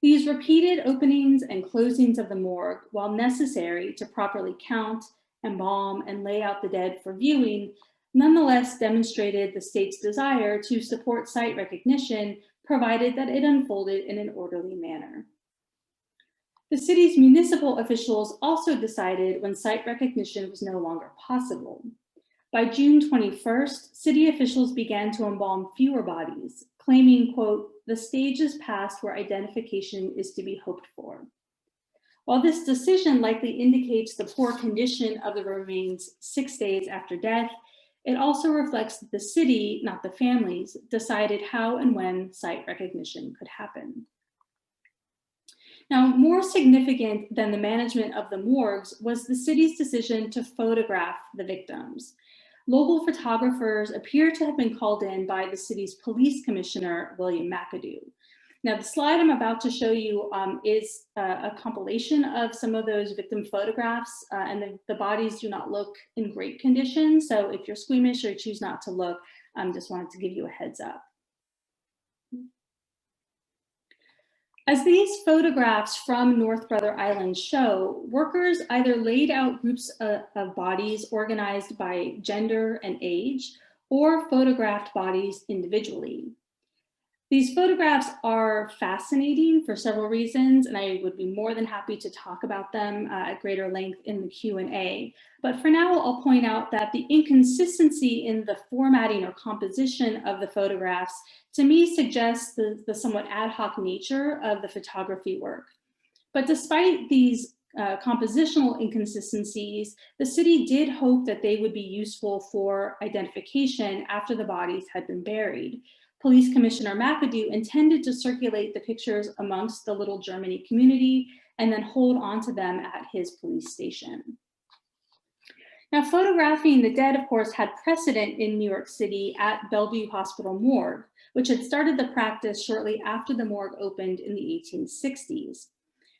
These repeated openings and closings of the morgue, while necessary to properly count, embalm, and lay out the dead for viewing, nonetheless demonstrated the state's desire to support site recognition, provided that it unfolded in an orderly manner. The city's municipal officials also decided when site recognition was no longer possible. By June 21st, city officials began to embalm fewer bodies, claiming, quote, "The stage is past where identification is to be hoped for." While this decision likely indicates the poor condition of the remains 6 days after death, it also reflects that the city, not the families, decided how and when site recognition could happen. Now, more significant than the management of the morgues was the city's decision to photograph the victims. Local photographers appear to have been called in by the city's police commissioner, William McAdoo. Now, the slide I'm about to show you is a compilation of some of those victim photographs, and the bodies do not look in great condition. So if you're squeamish or choose not to look, just wanted to give you a heads up. As these photographs from North Brother Island show, workers either laid out groups of bodies organized by gender and age, or photographed bodies individually. These photographs are fascinating for several reasons, and I would be more than happy to talk about them at greater length in the Q&A. But for now, I'll point out that the inconsistency in the formatting or composition of the photographs, to me, suggests the somewhat ad hoc nature of the photography work. But despite these compositional inconsistencies, the city did hope that they would be useful for identification after the bodies had been buried. Police Commissioner McAdoo intended to circulate the pictures amongst the Little Germany community and then hold onto them at his police station. Now, photographing the dead, of course, had precedent in New York City at Bellevue Hospital morgue, which had started the practice shortly after the morgue opened in the 1860s.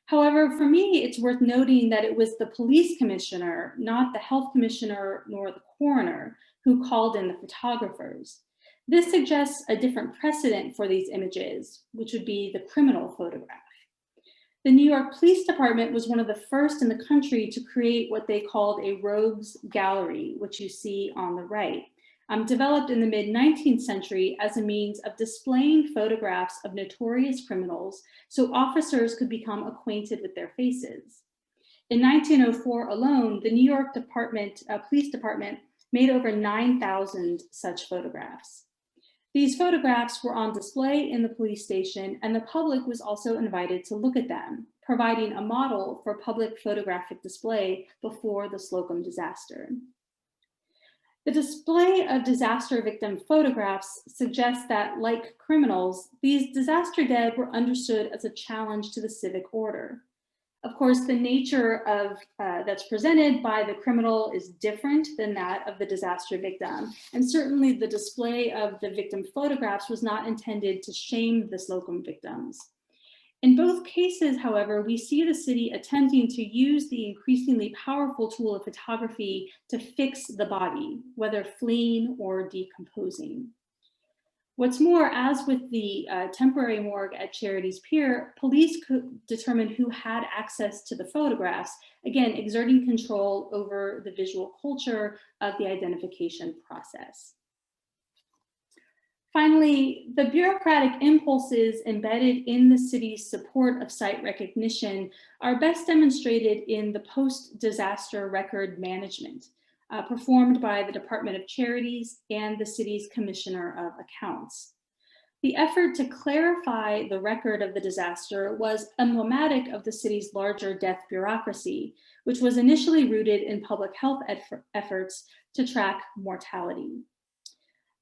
However, for me, it's worth noting that it was the police commissioner, not the health commissioner nor the coroner, who called in the photographers. This suggests a different precedent for these images, which would be the criminal photograph. The New York Police Department was one of the first in the country to create what they called a rogues gallery, which you see on the right, developed in the mid-19th century as a means of displaying photographs of notorious criminals so officers could become acquainted with their faces. In 1904 alone, the New York Police Department made over 9,000 such photographs. These photographs were on display in the police station, and the public was also invited to look at them, providing a model for public photographic display before the Slocum disaster. The display of disaster victim photographs suggests that, like criminals, these disaster dead were understood as a challenge to the civic order. Of course, the nature of that's presented by the criminal is different than that of the disaster victim. And certainly the display of the victim photographs was not intended to shame the Slocum victims. In both cases, however, we see the city attempting to use the increasingly powerful tool of photography to fix the body, whether fleeing or decomposing. What's more, as with the temporary morgue at Charities Pier, police could determine who had access to the photographs, again, exerting control over the visual culture of the identification process. Finally, the bureaucratic impulses embedded in the city's support of site recognition are best demonstrated in the post-disaster record management performed by the Department of Charities and the city's Commissioner of Accounts. The effort to clarify the record of the disaster was emblematic of the city's larger death bureaucracy, which was initially rooted in public health efforts to track mortality.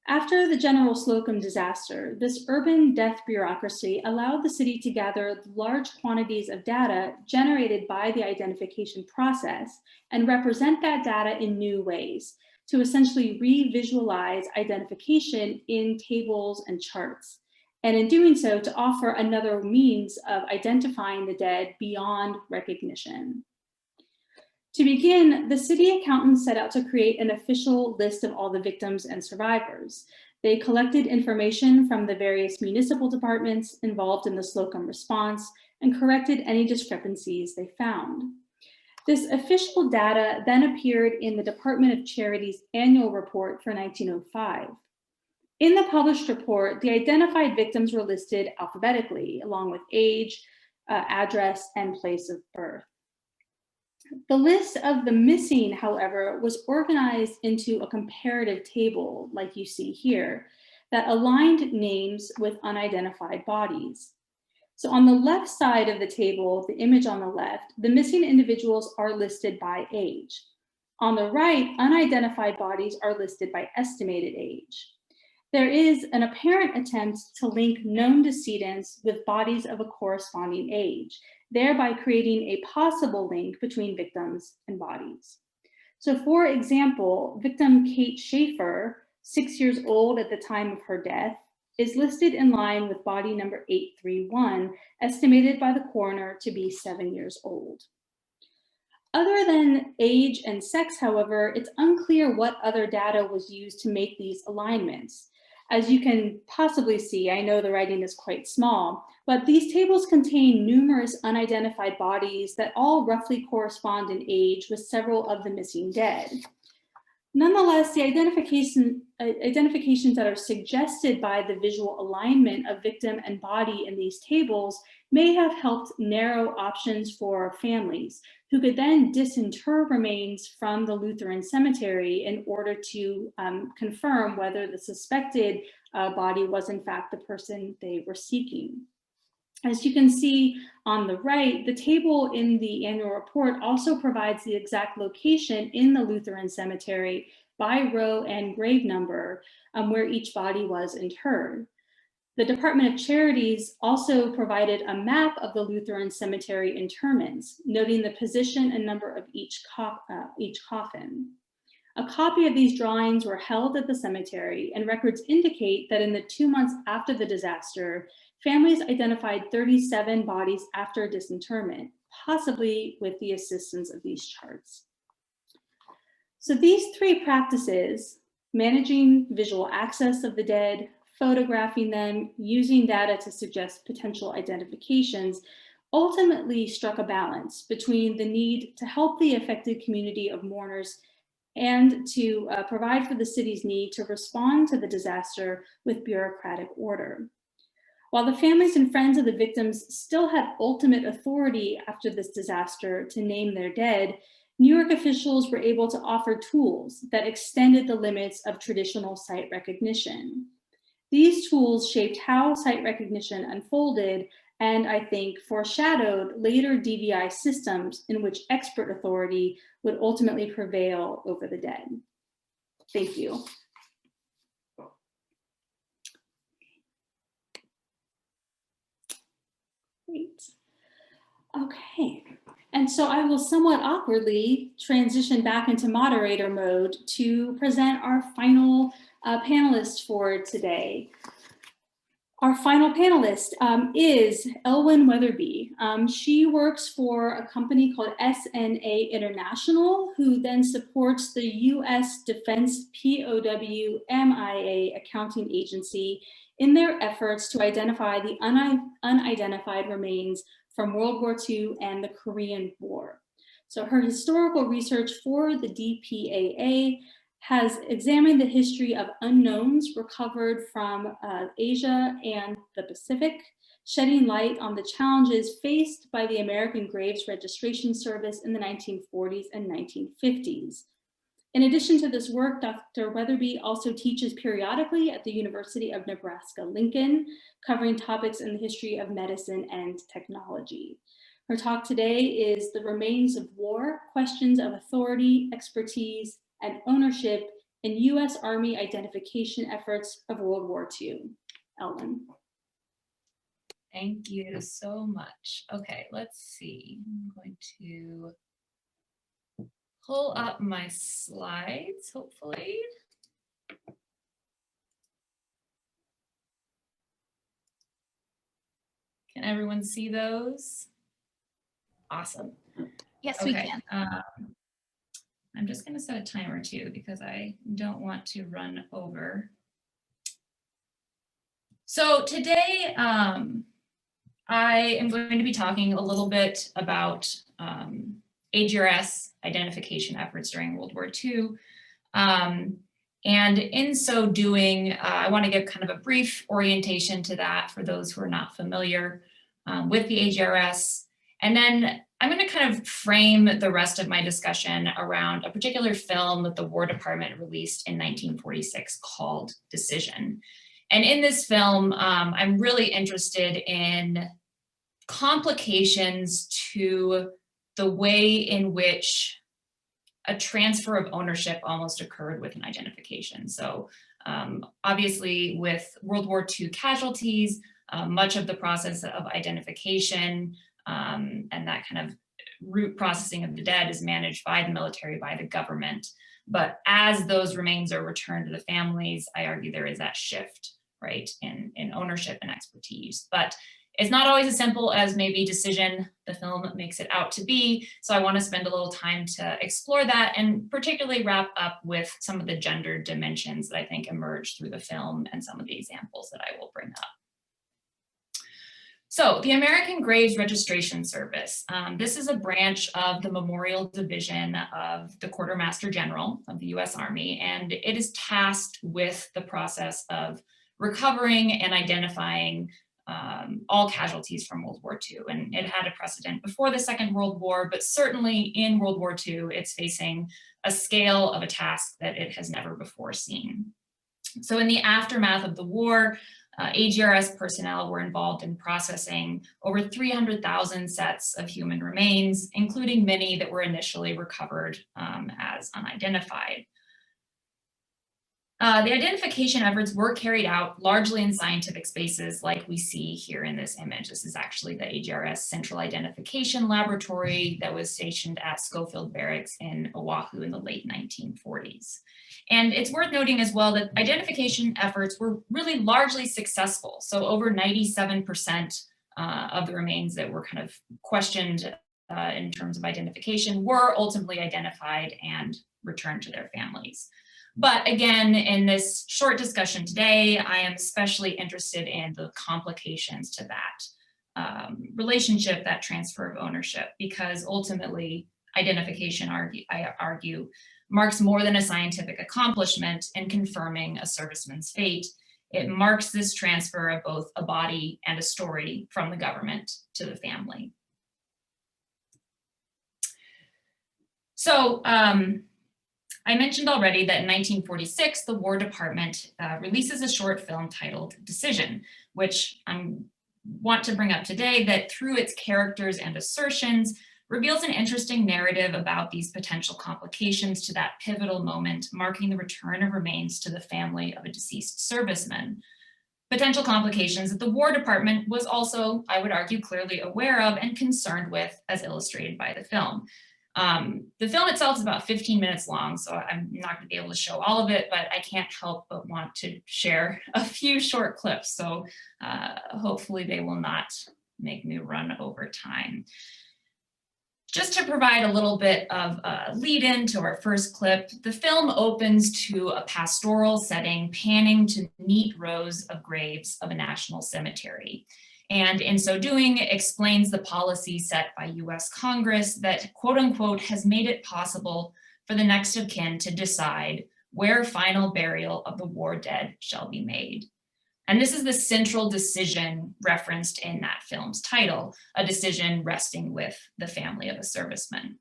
After the General Slocum disaster, this urban death bureaucracy allowed the city to gather large quantities of data generated by the identification process and represent that data in new ways to essentially re-visualize identification in tables and charts. And in doing so, to offer another means of identifying the dead beyond recognition. To begin, the city accountants set out to create an official list of all the victims and survivors. They collected information from the various municipal departments involved in the Slocum response and corrected any discrepancies they found. This official data then appeared in the Department of Charities annual report for 1905. In the published report, the identified victims were listed alphabetically, along with age, address, and place of birth. The list of the missing, however, was organized into a comparative table, like you see here, that aligned names with unidentified bodies. So on the left side of the table, the image on the left, the missing individuals are listed by age. On the right, unidentified bodies are listed by estimated age. There is an apparent attempt to link known decedents with bodies of a corresponding age, thereby creating a possible link between victims and bodies. So for example, victim Kate Schaefer, 6 years old at the time of her death, is listed in line with body number 831, estimated by the coroner to be 7 years old. Other than age and sex, however, it's unclear what other data was used to make these alignments. As you can possibly see, I know the writing is quite small, but these tables contain numerous unidentified bodies that all roughly correspond in age with several of the missing dead. Nonetheless, the identifications that are suggested by the visual alignment of victim and body in these tables may have helped narrow options for families who could then disinter remains from the Lutheran cemetery in order to confirm whether the suspected body was in fact the person they were seeking. As you can see on the right, the table in the annual report also provides the exact location in the Lutheran cemetery by row and grave number where each body was interred. The Department of Charities also provided a map of the Lutheran cemetery interments, noting the position and number of each coffin. A copy of these drawings were held at the cemetery, and records indicate that in the 2 months after the disaster, families identified 37 bodies after disinterment, possibly with the assistance of these charts. So these three practices, managing visual access of the dead, photographing them, using data to suggest potential identifications, ultimately struck a balance between the need to help the affected community of mourners and to provide for the city's need to respond to the disaster with bureaucratic order. While the families and friends of the victims still had ultimate authority after this disaster to name their dead, New York officials were able to offer tools that extended the limits of traditional site recognition. These tools shaped how site recognition unfolded and, I think, foreshadowed later DVI systems in which expert authority would ultimately prevail over the dead. Thank you. Great. Okay. And so I will somewhat awkwardly transition back into moderator mode to present our final panelist for today. Our final panelist is Aelwen Wetherby. She works for a company called SNA International, who then supports the U.S. Defense POW MIA accounting agency in their efforts to identify the unidentified remains from World War II and the Korean War. So her historical research for the DPAA has examined the history of unknowns recovered from Asia and the Pacific, shedding light on the challenges faced by the American Graves Registration Service in the 1940s and 1950s. In addition to this work, Dr. Wetherby also teaches periodically at the University of Nebraska-Lincoln, covering topics in the history of medicine and technology. Her talk today is The Remains of War, Questions of Authority, Expertise, and Ownership in U.S. Army Identification Efforts of World War II. Aelwen. Thank you so much. Okay, let's see. I'm going to pull up my slides, hopefully. Can everyone see those? Awesome. Yes, Okay. we can. I'm just going to set a timer too, because I don't want to run over. So today, I am going to be talking a little bit about AGRS identification efforts during World War II. And in so doing, I want to give kind of a brief orientation to that for those who are not familiar with the AGRS. And then I'm going to kind of frame the rest of my discussion around a particular film that the War Department released in 1946 called Decision. And in this film, I'm really interested in complications to the way in which a transfer of ownership almost occurred with an identification. So obviously with World War II casualties, much of the process of identification and that kind of root processing of the dead is managed by the military, by the government. But as those remains are returned to the families, I argue there is that shift right, in ownership and expertise. But it's not always as simple as maybe decision the film makes it out to be. So I want to spend a little time to explore that and particularly wrap up with some of the gender dimensions that I think emerge through the film and some of the examples that I will bring up. So the American Graves Registration Service, this is a branch of the Memorial Division of the Quartermaster General of the US Army, and it is tasked with the process of recovering and identifying all casualties from World War II. And it had a precedent before the Second World War, but certainly in World War II, it's facing a scale of a task that it has never before seen. So in the aftermath of the war, AGRS personnel were involved in processing over 300,000 sets of human remains, including many that were initially recovered as unidentified. The identification efforts were carried out largely in scientific spaces like we see here in this image. This is actually the AGRS Central Identification Laboratory that was stationed at Schofield Barracks in Oahu in the late 1940s. And it's worth noting as well that identification efforts were really largely successful. So over 97% of the remains that were kind of questioned in terms of identification were ultimately identified and returned to their families. But again, in this short discussion today, I am especially interested in the complications to that relationship, that transfer of ownership, because ultimately identification, I argue, marks more than a scientific accomplishment in confirming a serviceman's fate. It marks this transfer of both a body and a story from the government to the family. So, I mentioned already that in 1946, the War Department releases a short film titled Decision, which I want to bring up today that through its characters and assertions, reveals an interesting narrative about these potential complications to that pivotal moment, marking the return of remains to the family of a deceased serviceman. Potential complications that the War Department was also, I would argue, clearly aware of and concerned with, as illustrated by the film. The film itself is about 15 minutes long, so I'm not going to be able to show all of it, but I can't help but want to share a few short clips. So hopefully they will not make me run over time. Just to provide a little bit of a lead in to our first clip, the film opens to a pastoral setting, panning to neat rows of graves of a national cemetery. And in so doing, it explains the policy set by US Congress that, quote unquote, has made it possible for the next of kin to decide where final burial of the war dead shall be made. And this is the central decision referenced in that film's title, a decision resting with the family of a serviceman.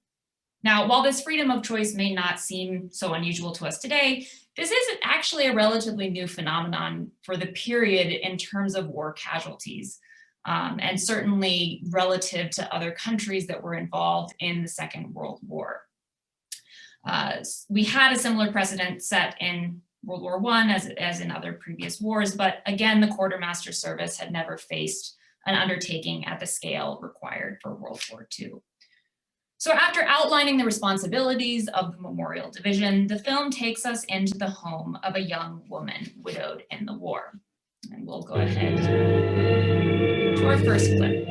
Now, while this freedom of choice may not seem so unusual to us today, this is actually a relatively new phenomenon for the period in terms of war casualties. And certainly relative to other countries that were involved in the Second World War. We had a similar precedent set in World War I as in other previous wars, but again, the Quartermaster Service had never faced an undertaking at the scale required for World War II. So after outlining the responsibilities of the Memorial Division, the film takes us into the home of a young woman widowed in the war. And we'll go ahead to our first clip.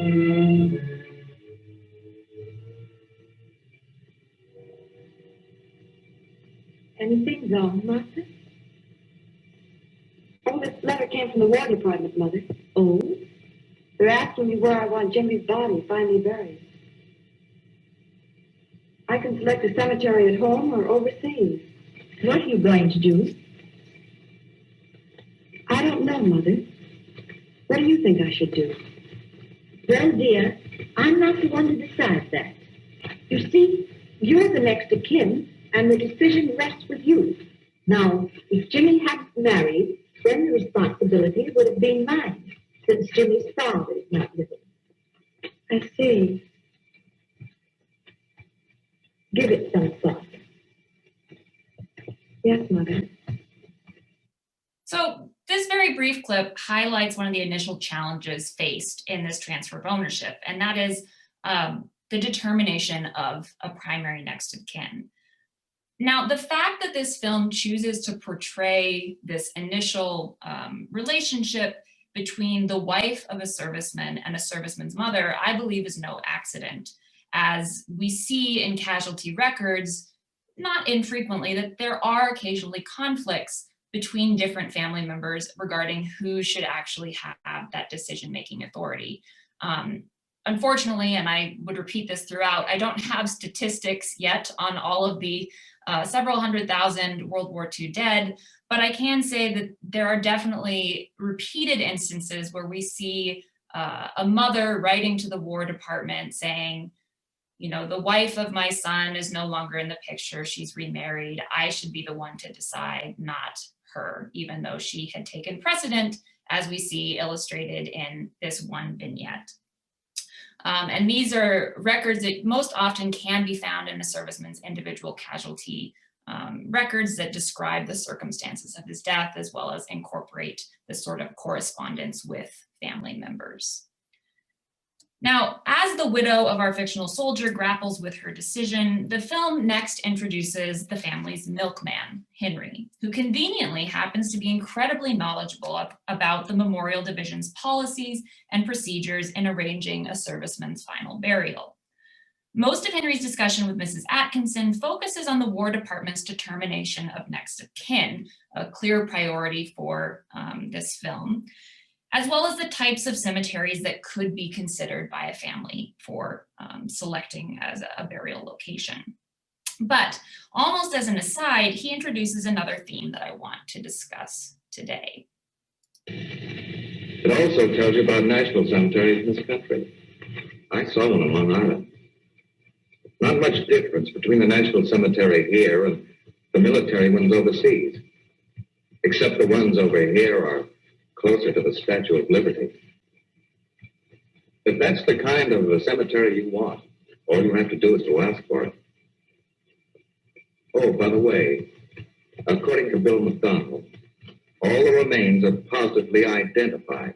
Anything wrong, Martha? Oh, this letter came from the War Department, Mother. Oh? They're asking me where I want Jimmy's body finally buried. I can select a cemetery at home or overseas. What are you going to do? I don't know, Mother. What do you think I should do? Well, dear, I'm not the one to decide that. You see, you're the next of kin, and the decision rests with you. Now, if Jimmy hadn't married, then the responsibility would have been mine, since Jimmy's father is not living. I see. Give it some thought. Yes, Mother. So this very brief clip highlights one of the initial challenges faced in this transfer of ownership, and that is the determination of a primary next of kin. Now, the fact that this film chooses to portray this initial relationship between the wife of a serviceman and a serviceman's mother, I believe is no accident, as we see in casualty records, not infrequently, that there are occasionally conflicts between different family members regarding who should actually have that decision-making authority. Unfortunately, and I would repeat this throughout, I don't have statistics yet on all of the several 100,000 World War II dead, but I can say that there are definitely repeated instances where we see a mother writing to the War Department saying, you know, the wife of my son is no longer in the picture, she's remarried, I should be the one to decide, not her, even though she had taken precedent, as we see illustrated in this one vignette. And these are records that most often can be found in a serviceman's individual casualty records that describe the circumstances of his death, as well as incorporate the sort of correspondence with family members. Now, as the widow of our fictional soldier grapples with her decision, the film next introduces the family's milkman, Henry, who conveniently happens to be incredibly knowledgeable about the Memorial Division's policies and procedures in arranging a serviceman's final burial. Most of Henry's discussion with Mrs. Atkinson focuses on the War Department's determination of next of kin, a clear priority for this film, as well as the types of cemeteries that could be considered by a family for selecting as a burial location. But almost as an aside, he introduces another theme that I want to discuss today. It also tells you about national cemeteries in this country. I saw one on Long Island. Not much difference between the national cemetery here and the military ones overseas, except the ones over here are closer to the Statue of Liberty. If that's the kind of a cemetery you want, all you have to do is to ask for it. Oh, by the way, according to Bill McDonald, all the remains are positively identified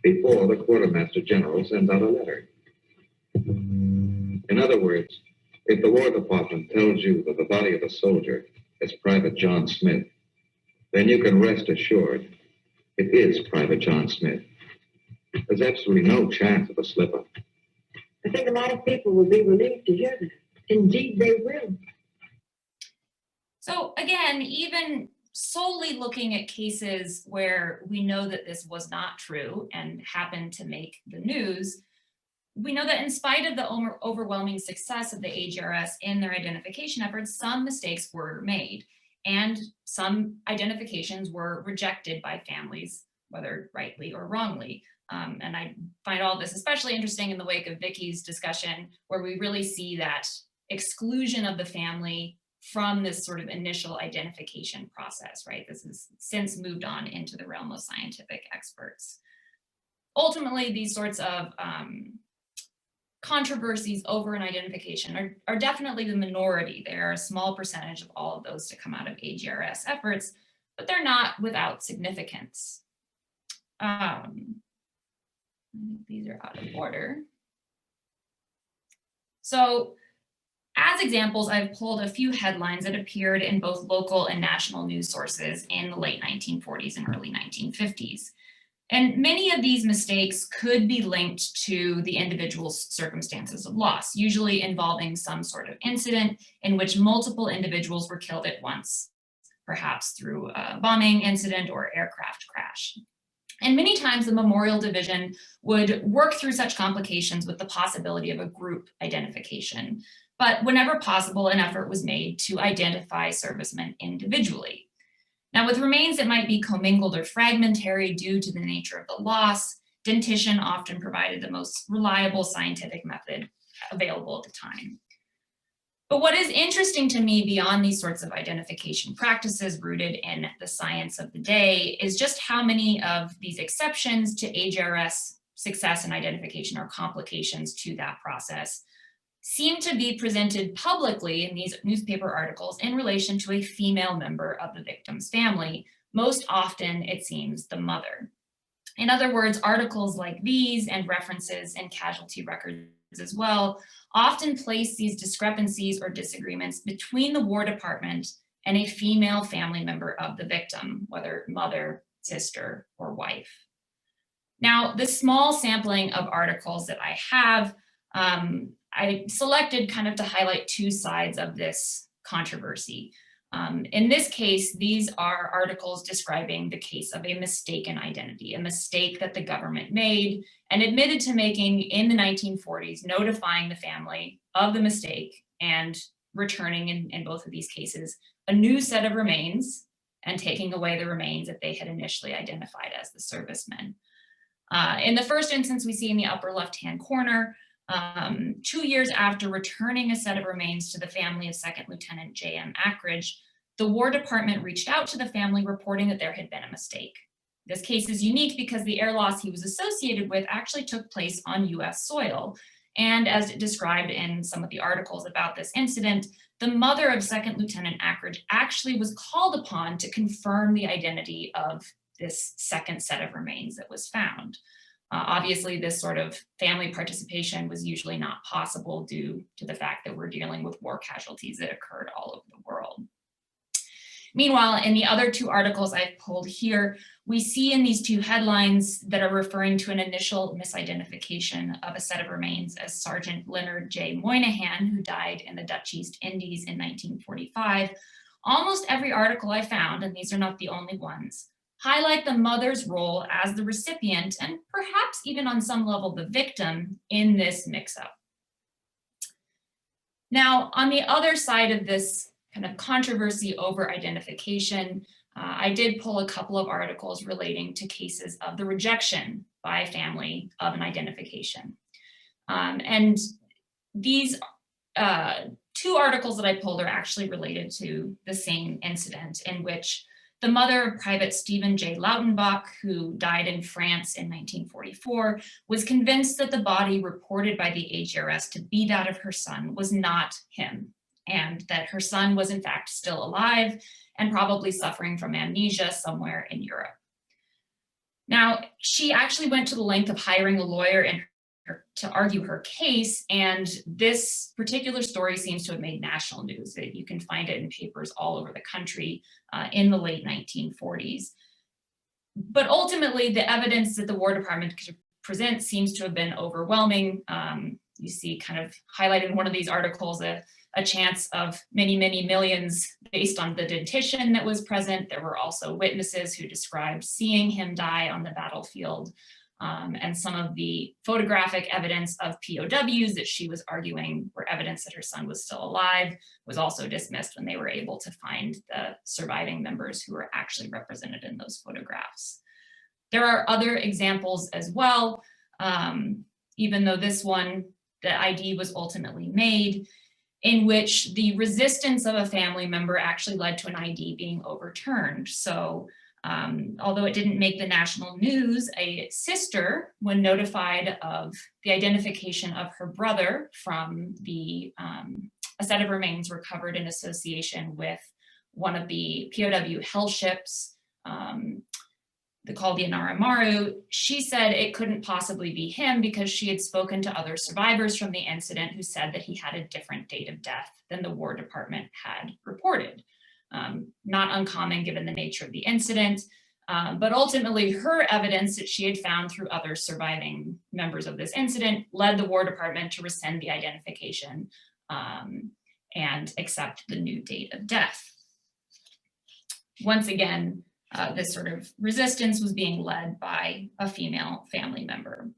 before the Quartermaster General sends out a letter. In other words, if the War Department tells you that the body of a soldier is Private John Smith, then you can rest assured it is Private John Smith. There's absolutely no chance of a slip-up. I think a lot of people will be relieved to hear that. Indeed, they will. So again, even solely looking at cases where we know that this was not true and happened to make the news, we know that in spite of the overwhelming success of the AGRS in their identification efforts, some mistakes were made. And some identifications were rejected by families, whether rightly or wrongly. And I find all this especially interesting in the wake of Vicki's discussion, where we really see that exclusion of the family from this sort of initial identification process, right? This has since moved on into the realm of scientific experts. Ultimately, these sorts of controversies over an identification are definitely the minority. There are a small percentage of all of those to come out of AGRS efforts, but they're not without significance. I think these are out of order. So as examples, I've pulled a few headlines that appeared in both local and national news sources in the late 1940s and early 1950s. And many of these mistakes could be linked to the individual's circumstances of loss, usually involving some sort of incident in which multiple individuals were killed at once, perhaps through a bombing incident or aircraft crash. And many times the Memorial Division would work through such complications with the possibility of a group identification. But whenever possible, an effort was made to identify servicemen individually. Now, with remains that might be commingled or fragmentary due to the nature of the loss, dentition often provided the most reliable scientific method available at the time. But what is interesting to me beyond these sorts of identification practices rooted in the science of the day is just how many of these exceptions to AGRS success and identification are complications to that process seem to be presented publicly in these newspaper articles in relation to a female member of the victim's family, most often, it seems, the mother. In other words, articles like these and references in casualty records as well, often place these discrepancies or disagreements between the War Department and a female family member of the victim, whether mother, sister, or wife. Now, the small sampling of articles that I have, I selected kind of to highlight two sides of this controversy. In this case, these are articles describing the case of a mistaken identity, a mistake that the government made and admitted to making in the 1940s, notifying the family of the mistake and returning in both of these cases a new set of remains and taking away the remains that they had initially identified as the servicemen. In the first instance, we see in the upper left-hand corner, 2 years after returning a set of remains to the family of Second Lieutenant J.M. Ackridge, the War Department reached out to the family reporting that there had been a mistake. This case is unique because the air loss he was associated with actually took place on US soil. And as described in some of the articles about this incident, the mother of Second Lieutenant Ackridge actually was called upon to confirm the identity of this second set of remains that was found. Obviously, this sort of family participation was usually not possible due to the fact that we're dealing with war casualties that occurred all over the world. Meanwhile, in the other two articles I've pulled here, we see in these two headlines that are referring to an initial misidentification of a set of remains as Sergeant Leonard J. Moynihan, who died in the Dutch East Indies in 1945. Almost every article I found, and these are not the only ones, highlight the mother's role as the recipient and perhaps even on some level the victim in this mix-up. Now, on the other side of this kind of controversy over identification, I did pull a couple of articles relating to cases of the rejection by a family of an identification. And these two articles that I pulled are actually related to the same incident in which the mother of Private Stephen J. Lautenbach, who died in France in 1944, was convinced that the body reported by the AGRS to be that of her son was not him, and that her son was in fact still alive and probably suffering from amnesia somewhere in Europe. Now, she actually went to the length of hiring a lawyer to argue her case, and this particular story seems to have made national news. You can find it in papers all over the country in the late 1940s. But ultimately, the evidence that the War Department could present seems to have been overwhelming. You see kind of highlighted in one of these articles a chance of many, many millions based on the dentition that was present. There were also witnesses who described seeing him die on the battlefield. And some of the photographic evidence of POWs that she was arguing were evidence that her son was still alive was also dismissed when they were able to find the surviving members who were actually represented in those photographs. There are other examples as well, even though this one, the ID was ultimately made, in which the resistance of a family member actually led to an ID being overturned. So although it didn't make the national news, a sister, when notified of the identification of her brother from a set of remains recovered in association with one of the POW hell ships, called the Inaramaru, she said it couldn't possibly be him because she had spoken to other survivors from the incident who said that he had a different date of death than the War Department had reported. Not uncommon given the nature of the incident, but ultimately her evidence that she had found through other surviving members of this incident led the War Department to rescind the identification and accept the new date of death. Once again, this sort of resistance was being led by a female family member.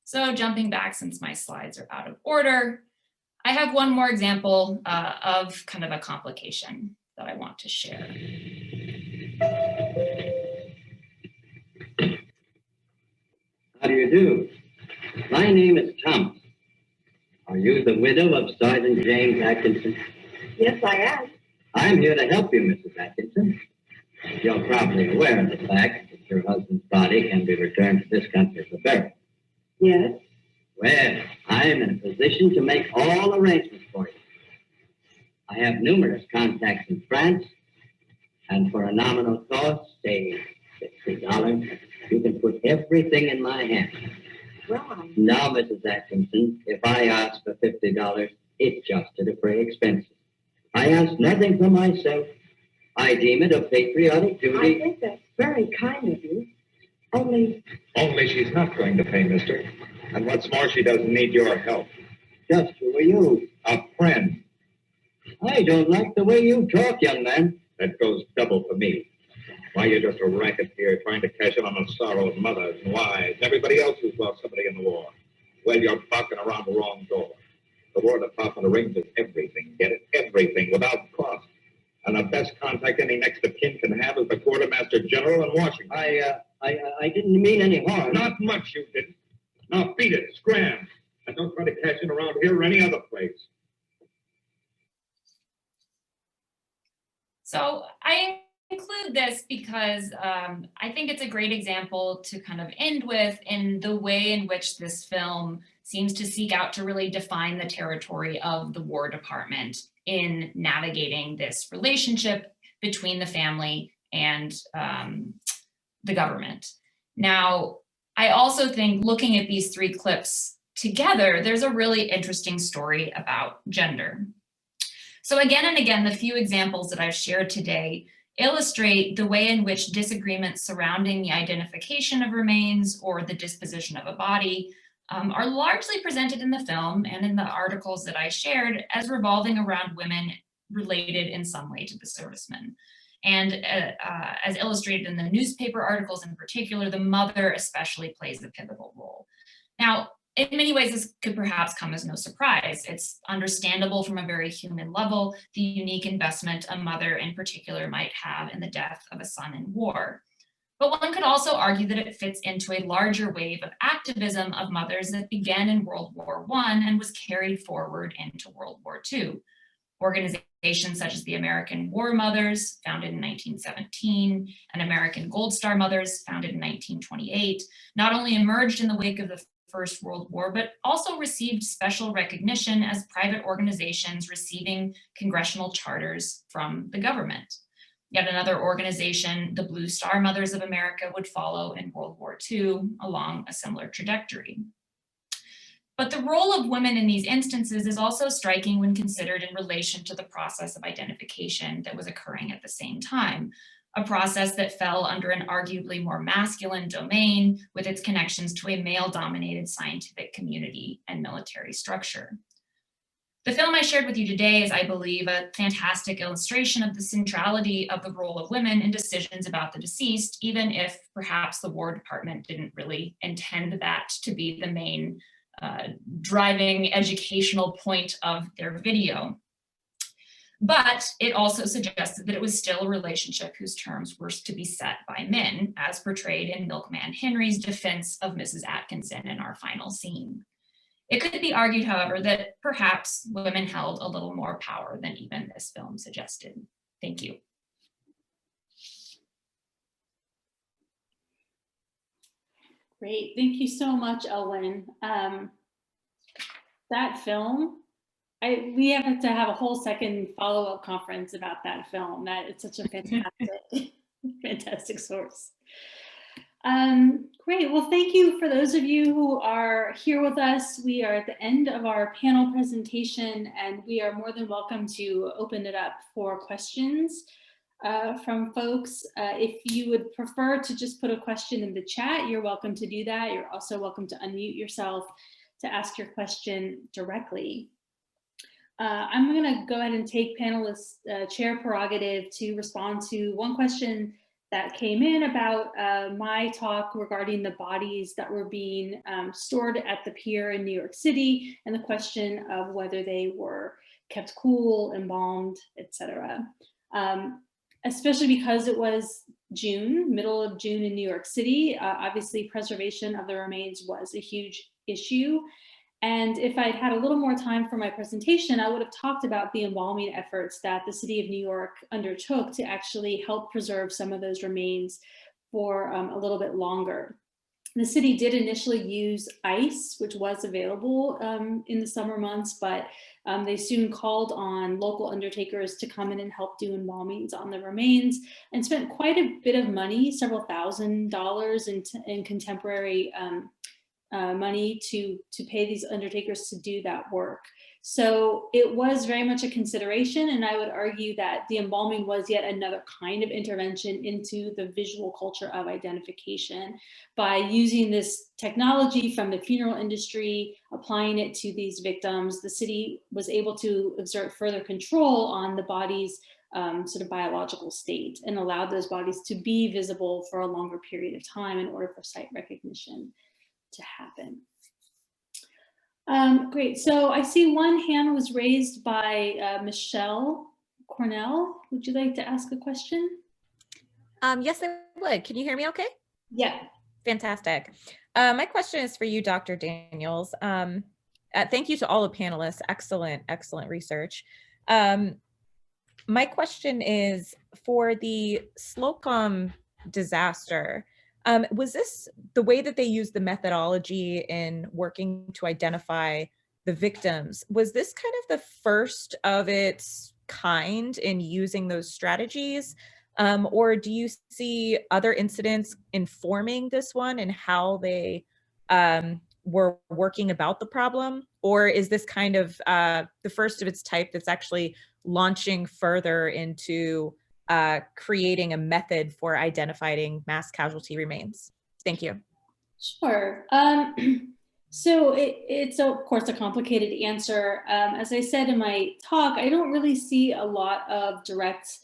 So jumping back, since my slides are out of order, I have one more example of kind of a complication that I want to share. How do you do? My name is Thomas. Are you the widow of Sergeant James Atkinson? Yes, I am. I'm here to help you, Mrs. Atkinson. You're probably aware of the fact that your husband's body can be returned to this country for burial. Yes. Well, I'm in a position to make all arrangements for you. I have numerous contacts in France, and for a nominal cost, say $50, you can put everything in my hands. Well, Now, Mrs. Atkinson, if I ask for $50, it's just to defray expenses. I ask nothing for myself. I deem it a patriotic I duty. think that's very kind of you. Only, She's not going to pay, mister. And what's more, she doesn't need your help. Just who are you? A friend. I don't like the way you talk, young man. That goes double for me. Why, you're just a racketeer trying to cash in on the sorrow of mothers and wives, everybody else who's lost somebody in the war. Well, you're barking around the wrong door. The War Department arranges everything, get it? Everything, without cost. And the best contact any next of kin can have is the Quartermaster General in Washington. I didn't mean any harm. Not much you didn't. Now beat it, scram. And don't try to cash in around here or any other place. So I include this because I think it's a great example to kind of end with in the way in which this film seems to seek out to really define the territory of the War Department in navigating this relationship between the family and the government. Now, I also think looking at these three clips together, there's a really interesting story about gender. So again and again, the few examples that I've shared today illustrate the way in which disagreements surrounding the identification of remains or the disposition of a body are largely presented in the film and in the articles that I shared as revolving around women related in some way to the servicemen. And as illustrated in the newspaper articles in particular, the mother especially plays a pivotal role. Now, in many ways, this could perhaps come as no surprise. It's understandable from a very human level, the unique investment a mother in particular might have in the death of a son in war. But one could also argue that it fits into a larger wave of activism of mothers that began in World War I and was carried forward into World War II. Organizations such as the American War Mothers, founded in 1917, and American Gold Star Mothers, founded in 1928, not only emerged in the wake of the First World War, but also received special recognition as private organizations receiving congressional charters from the government. Yet another organization, the Blue Star Mothers of America, would follow in World War II along a similar trajectory. But the role of women in these instances is also striking when considered in relation to the process of identification that was occurring at the same time, a process that fell under an arguably more masculine domain with its connections to a male-dominated scientific community and military structure. The film I shared with you today is, I believe, a fantastic illustration of the centrality of the role of women in decisions about the deceased, even if perhaps the War Department didn't really intend that to be the main driving educational point of their video. But it also suggested that it was still a relationship whose terms were to be set by men, as portrayed in Milkman Henry's defense of Mrs. Atkinson in our final scene. It could be argued, however, that perhaps women held a little more power than even this film suggested. Thank you. Great, thank you so much, Aelwen. That film, we have to have a whole second follow-up conference about that film. That it's such a fantastic, fantastic source. Great, well, thank you for those of you who are here with us. We are at the end of our panel presentation, and we are more than welcome to open it up for questions from folks. If you would prefer to just put a question in the chat, you're welcome to do that. You're also welcome to unmute yourself to ask your question directly. I'm going to go ahead and take panelist chair prerogative to respond to one question that came in about my talk regarding the bodies that were being stored at the pier in New York City, and the question of whether they were kept cool, embalmed, etc. Especially because it was June, middle of June in New York City. Obviously, preservation of the remains was a huge issue. And if I'd had a little more time for my presentation, I would have talked about the embalming efforts that the city of New York undertook to actually help preserve some of those remains for a little bit longer. The city did initially use ice, which was available in the summer months, but they soon called on local undertakers to come in and help do embalmings on the remains, and spent quite a bit of money, several $1,000s in contemporary money to pay these undertakers to do that work. So it was very much a consideration, and I would argue that the embalming was yet another kind of intervention into the visual culture of identification. By using this technology from the funeral industry, applying it to these victims, the city was able to exert further control on the body's sort of biological state and allowed those bodies to be visible for a longer period of time in order for site recognition to happen. Great, so I see one hand was raised by Michelle Cornell. Would you like to ask a question? Yes, I would. Can you hear me okay? Yeah. Fantastic. My question is for you, Dr. Daniels. Thank you to all the panelists. Excellent, excellent research. My question is for the Slocum disaster. Was this the way that they used the methodology in working to identify the victims? Was this kind of the first of its kind in using those strategies? Or do you see other incidents informing this one and how they were working about the problem? Or is this kind of the first of its type that's actually launching further into creating a method for identifying mass casualty remains? Thank you. Sure. So it's of course a complicated answer. As I said in my talk, I don't really see a lot of direct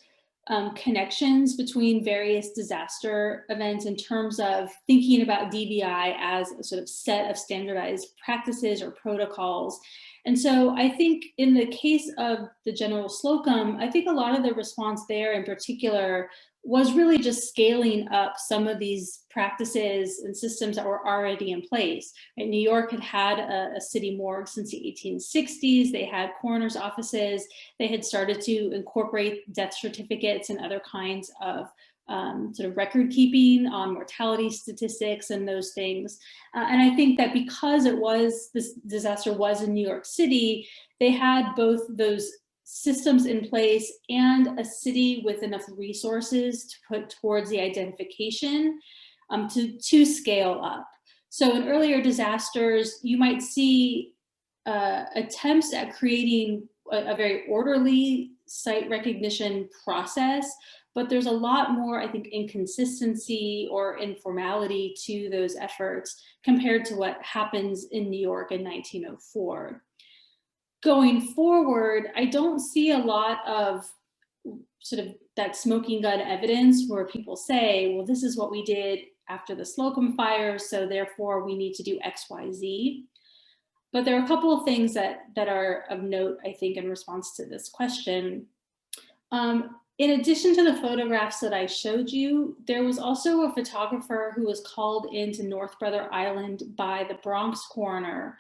connections between various disaster events in terms of thinking about DVI as a sort of set of standardized practices or protocols. And so I think in the case of the General Slocum, I think a lot of the response there in particular was really just scaling up some of these practices and systems that were already in place. Right? New York had had a city morgue since the 1860s. They had coroner's offices. They had started to incorporate death certificates and other kinds of sort of record keeping on mortality statistics and those things. And I think that because this disaster was in New York City, they had both those systems in place and a city with enough resources to put towards the identification to scale up. So in earlier disasters, you might see attempts at creating a very orderly site recognition process, but there's a lot more, I think, inconsistency or informality to those efforts compared to what happens in New York in 1904. Going forward, I don't see a lot of sort of that smoking gun evidence where people say, well, this is what we did after the Slocum fire, so therefore we need to do X, Y, Z. But there are a couple of things that are of note, I think, in response to this question. In addition to the photographs that I showed you, there was also a photographer who was called into North Brother Island by the Bronx coroner,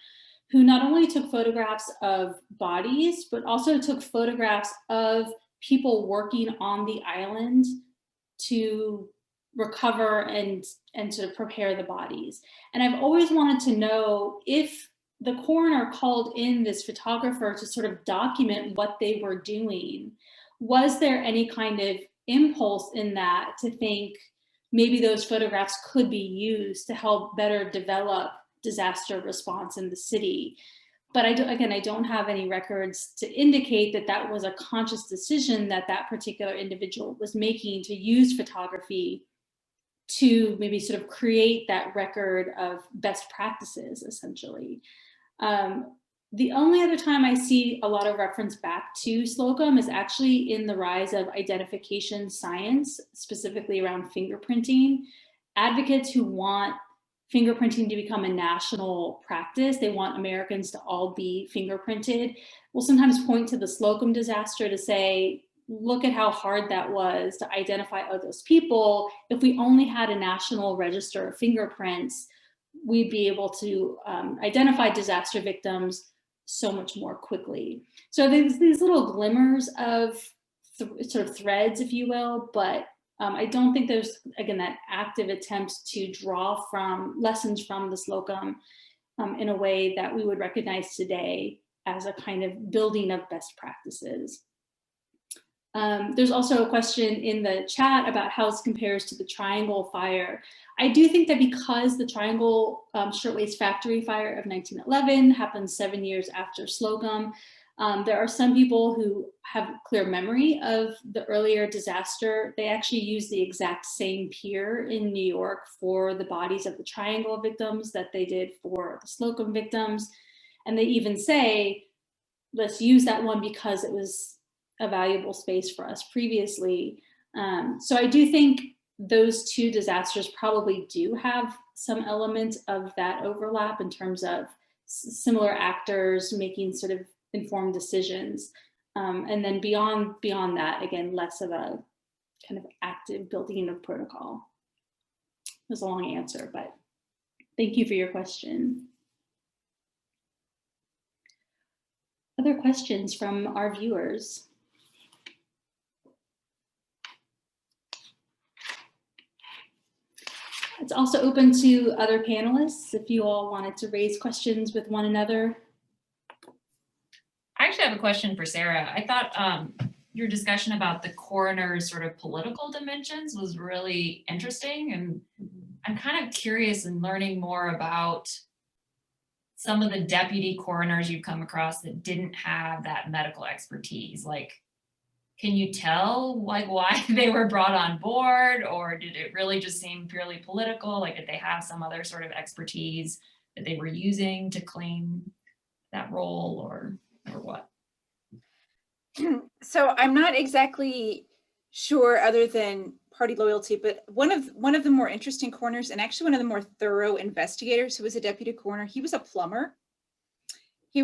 who not only took photographs of bodies, but also took photographs of people working on the island to recover and sort of prepare the bodies. And I've always wanted to know if the coroner called in this photographer to sort of document what they were doing. Was there any kind of impulse in that to think maybe those photographs could be used to help better develop disaster response in the city? But I don't have any records to indicate that that was a conscious decision that that particular individual was making to use photography to maybe sort of create that record of best practices, essentially. The only other time I see a lot of reference back to Slocum is actually in the rise of identification science, specifically around fingerprinting. Advocates who want fingerprinting to become a national practice, they want Americans to all be fingerprinted, will sometimes point to the Slocum disaster to say, look at how hard that was to identify all those people. If we only had a national register of fingerprints, we'd be able to identify disaster victims so much more quickly. So there's these little glimmers of sort of threads, if you will, but I don't think there's, again, that active attempt to draw from lessons from the Slocum in a way that we would recognize today as a kind of building of best practices. There's also a question in the chat about how this compares to the Triangle fire. I do think that because the Triangle Shirtwaist Factory fire of 1911 happened 7 years after Slocum, there are some people who have clear memory of the earlier disaster. They actually use the exact same pier in New York for the bodies of the Triangle victims that they did for the Slocum victims. And they even say, let's use that one because it was a valuable space for us previously. So I do think those two disasters probably do have some element of that overlap in terms of similar actors making sort of informed decisions. And then beyond that, again, less of a kind of active building of protocol. It was a long answer, but thank you for your question. Other questions from our viewers? It's also open to other panelists if you all wanted to raise questions with one another. I actually have a question for Sarah. I thought your discussion about the coroner's sort of political dimensions was really interesting. And I'm kind of curious in learning more about some of the deputy coroners you've come across that didn't have that medical expertise. Like, can you tell like why they were brought on board, or did it really just seem purely political? Like, did they have some other sort of expertise that they were using to claim that role, or what? So I'm not exactly sure other than party loyalty, but one of the more interesting coroners, and actually one of the more thorough investigators who was a deputy coroner, he was a plumber. He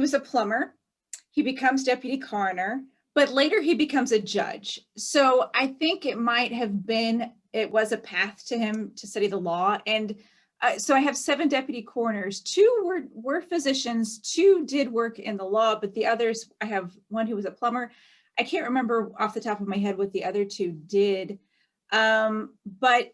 becomes deputy coroner, but later he becomes a judge. So I think it was a path to him to study the law. And so I have 7 deputy coroners. 2 were physicians, 2 did work in the law, but the others, I have one who was a plumber. I can't remember off the top of my head what the other 2 did. But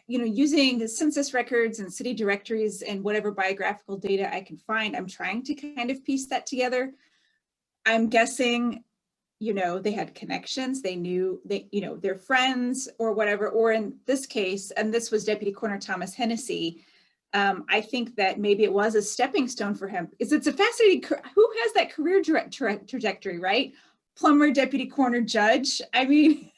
using the census records and city directories and whatever biographical data I can find, I'm trying to kind of piece that together. I'm guessing, they had connections, they knew their friends or whatever, or in this case, and this was Deputy Coroner Thomas Hennessy, I think that maybe it was a stepping stone for him. It's a fascinating, who has that career trajectory, right? Plumber, deputy coroner, judge. I mean,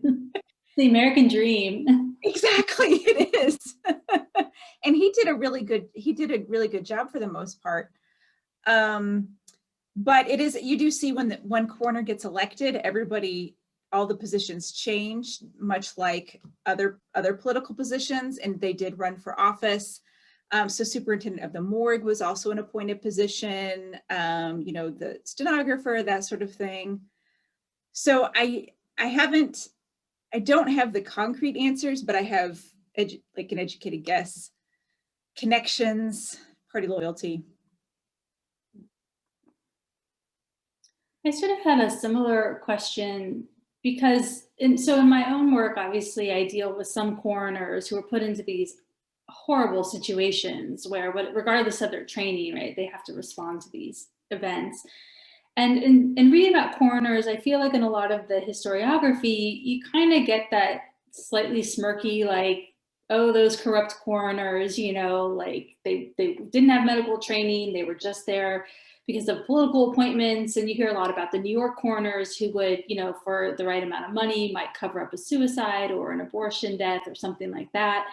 the American dream. Exactly, it is. And he did a really good job for the most part. But it is, you do see when one coroner gets elected, all the positions change, much like other political positions, and they did run for office. So superintendent of the morgue was also an appointed position, the stenographer, that sort of thing. So I don't have the concrete answers, but I have like an educated guess, connections, party loyalty. I sort of had a similar question because in my own work, obviously I deal with some coroners who are put into these horrible situations where, regardless of their training, right, they have to respond to these events. And in reading about coroners, I feel like in a lot of the historiography, you kind of get that slightly smirky, like, oh, those corrupt coroners, like they didn't have medical training, they were just there because of political appointments. And you hear a lot about the New York coroners who would, for the right amount of money, might cover up a suicide or an abortion death or something like that.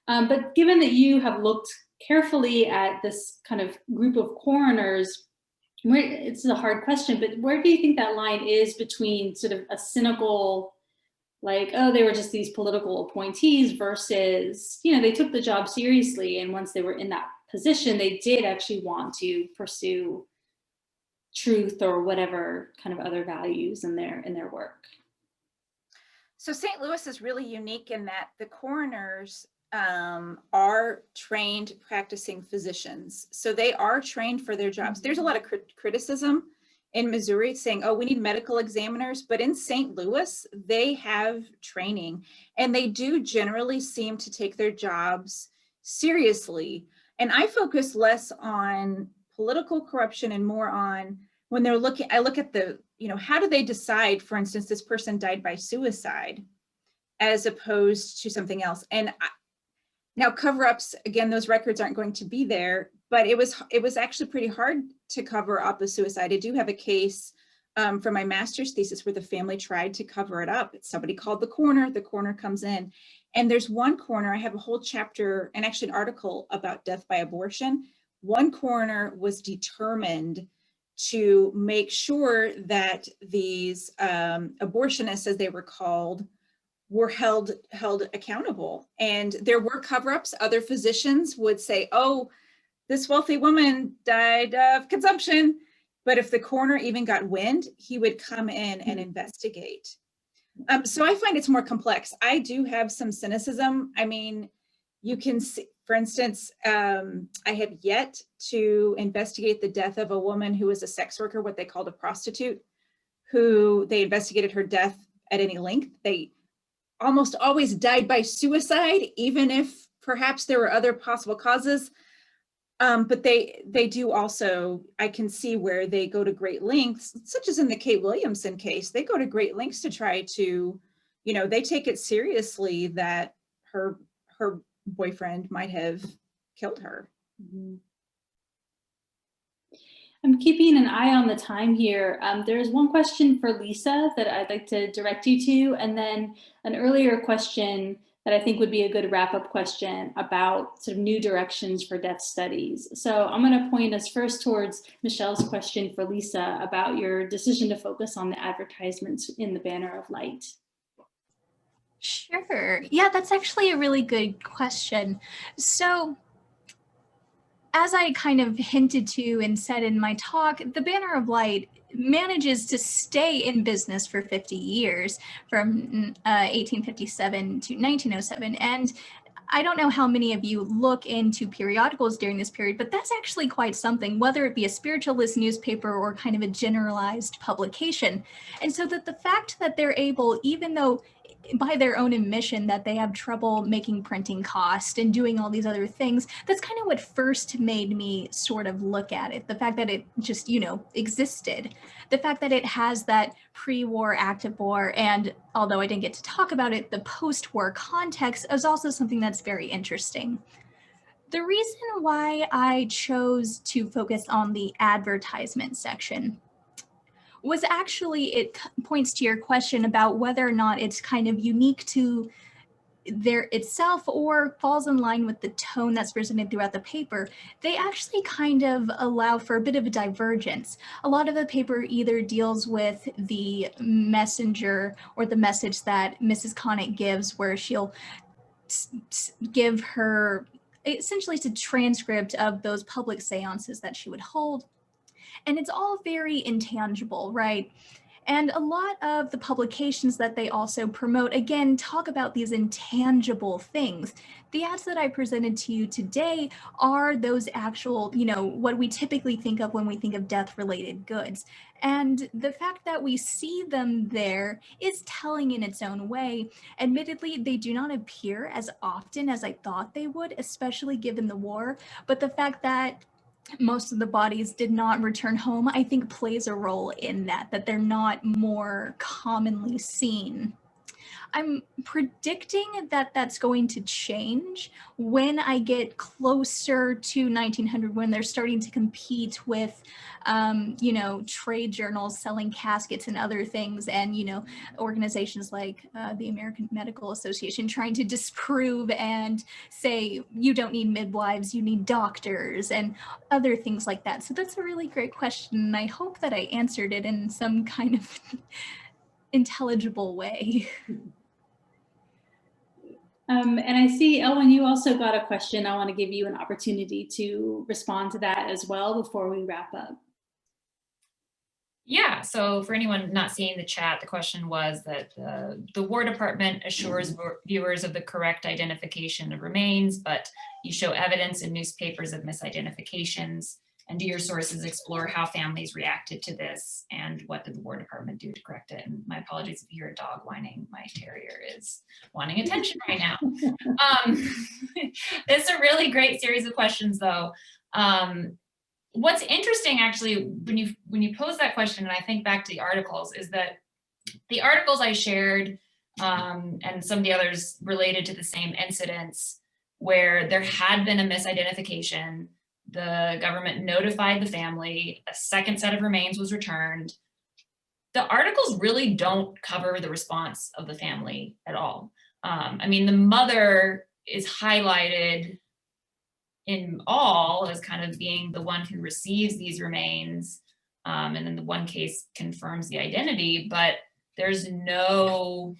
But given that you have looked carefully at this kind of group of coroners, it's a hard question, but where do you think that line is between sort of a cynical, like, oh, they were just these political appointees versus, they took the job seriously, and once they were in that position, they did actually want to pursue truth or whatever kind of other values in their work? So St. Louis is really unique in that the coroners are trained practicing physicians. So they are trained for their jobs. There's a lot of criticism in Missouri saying, oh, we need medical examiners, but in St. Louis, they have training and they do generally seem to take their jobs seriously. And I focus less on political corruption and more on when they're looking, I look at the how do they decide, for instance, this person died by suicide as opposed to something else? And now cover-ups, again, those records aren't going to be there, but it was actually pretty hard to cover up a suicide. I do have a case for my master's thesis where the family tried to cover it up. Somebody called the coroner comes in, and there's one coroner, I have a whole chapter and actually an article about death by abortion. One coroner was determined to make sure that these abortionists, as they were called, were held accountable. And there were cover-ups. Other physicians would say, oh, this wealthy woman died of consumption. But if the coroner even got wind, he would come in and investigate. So I find it's more complex. I do have some cynicism. I mean, you can see, for instance, I have yet to investigate the death of a woman who was a sex worker, what they called a prostitute, who they investigated her death at any length. They almost always died by suicide, even if perhaps there were other possible causes. But they do also, I can see where they go to great lengths, such as in the Kate Williamson case, they go to great lengths to try to, they take it seriously that her boyfriend might have killed her. Mm-hmm. I'm keeping an eye on the time here. There's one question for Lisa that I'd like to direct you to, and then an earlier question that I think would be a good wrap-up question about sort of new directions for death studies. So I'm going to point us first towards Michelle's question for Lisa about your decision to focus on the advertisements in the Banner of Light. Sure. Yeah, that's actually a really good question. So as I kind of hinted to and said in my talk, the Banner of Light manages to stay in business for 50 years, from 1857 to 1907. And I don't know how many of you look into periodicals during this period, but that's actually quite something, whether it be a spiritualist newspaper or kind of a generalized publication. And so that the fact that they're able, even though by their own admission that they have trouble making printing cost and doing all these other things, that's kind of what first made me sort of look at it. The fact that it just, existed. The fact that it has that pre-war, active war, and although I didn't get to talk about it, the post-war context is also something that's very interesting. The reason why I chose to focus on the advertisement section was actually, it points to your question about whether or not it's kind of unique to there itself or falls in line with the tone that's presented throughout the paper. They actually kind of allow for a bit of a divergence. A lot of the paper either deals with the messenger or the message that Mrs. Conant gives, where she'll give her, essentially it's a transcript of those public seances that she would hold. And it's all very intangible, right? And a lot of the publications that they also promote, again, talk about these intangible things. The ads that I presented to you today are those actual, what we typically think of when we think of death-related goods. And the fact that we see them there is telling in its own way. Admittedly, they do not appear as often as I thought they would, especially given the war. But the fact that most of the bodies did not return home, I think plays a role in that they're not more commonly seen. I'm predicting that that's going to change when I get closer to 1900, when they're starting to compete with, trade journals selling caskets and other things, and, organizations like the American Medical Association trying to disprove and say, you don't need midwives, you need doctors, and other things like that. So that's a really great question, and I hope that I answered it in some kind of intelligible way. And I see, Aelwen, you also got a question. I want to give you an opportunity to respond to that as well before we wrap up. Yeah, so for anyone not seeing the chat, the question was that the War Department assures viewers of the correct identification of remains, but you show evidence in newspapers of misidentifications. And do your sources explore how families reacted to this, and what did the War Department do to correct it? And my apologies if you hear a dog whining. My terrier is wanting attention right now. It's a really great series of questions, though. what's interesting actually, when you pose that question, and I think back to the articles, is that the articles I shared and some of the others related to the same incidents where there had been a misidentification, the government notified the family, a second set of remains was returned. The articles really don't cover the response of the family at all. I mean, the mother is highlighted in all as kind of being the one who receives these remains, and in the one case confirms the identity, but there's no,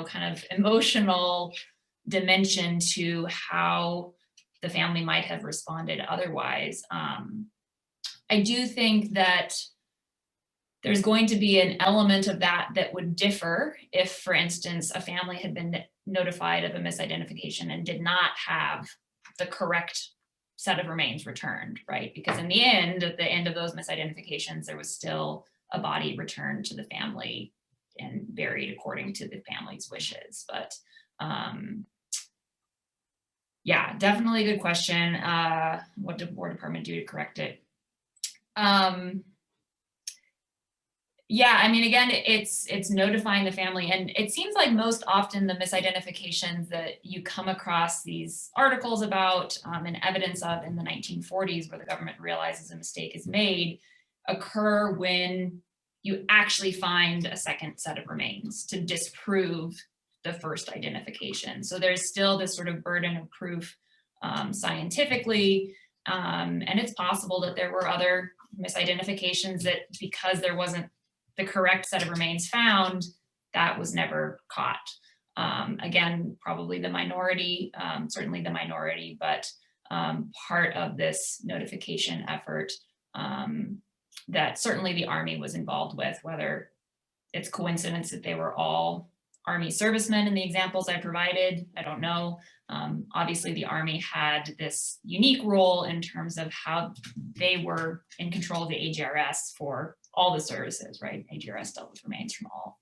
kind of emotional dimension to how the family might have responded otherwise. I do think that there's going to be an element of that would differ if, for instance, a family had been notified of a misidentification and did not have the correct set of remains returned, right? Because in the end, at the end of those misidentifications, there was still a body returned to the family and buried according to the family's wishes. But yeah, definitely a good question. What did War Department do to correct it? Yeah, I mean, again, it's notifying the family, and it seems like most often the misidentifications that you come across these articles about and evidence of in the 1940s, where the government realizes a mistake is made, occur when you actually find a second set of remains to disprove the first identification. So there's still this sort of burden of proof scientifically, and it's possible that there were other misidentifications that, because there wasn't the correct set of remains found, that was never caught. Again, probably the minority, certainly the minority, but part of this notification effort that certainly the Army was involved with, whether it's coincidence that they were all Army servicemen in the examples I provided, I don't know. Obviously the Army had this unique role in terms of how they were in control of the AGRS for all the services, right? AGRS dealt with remains from all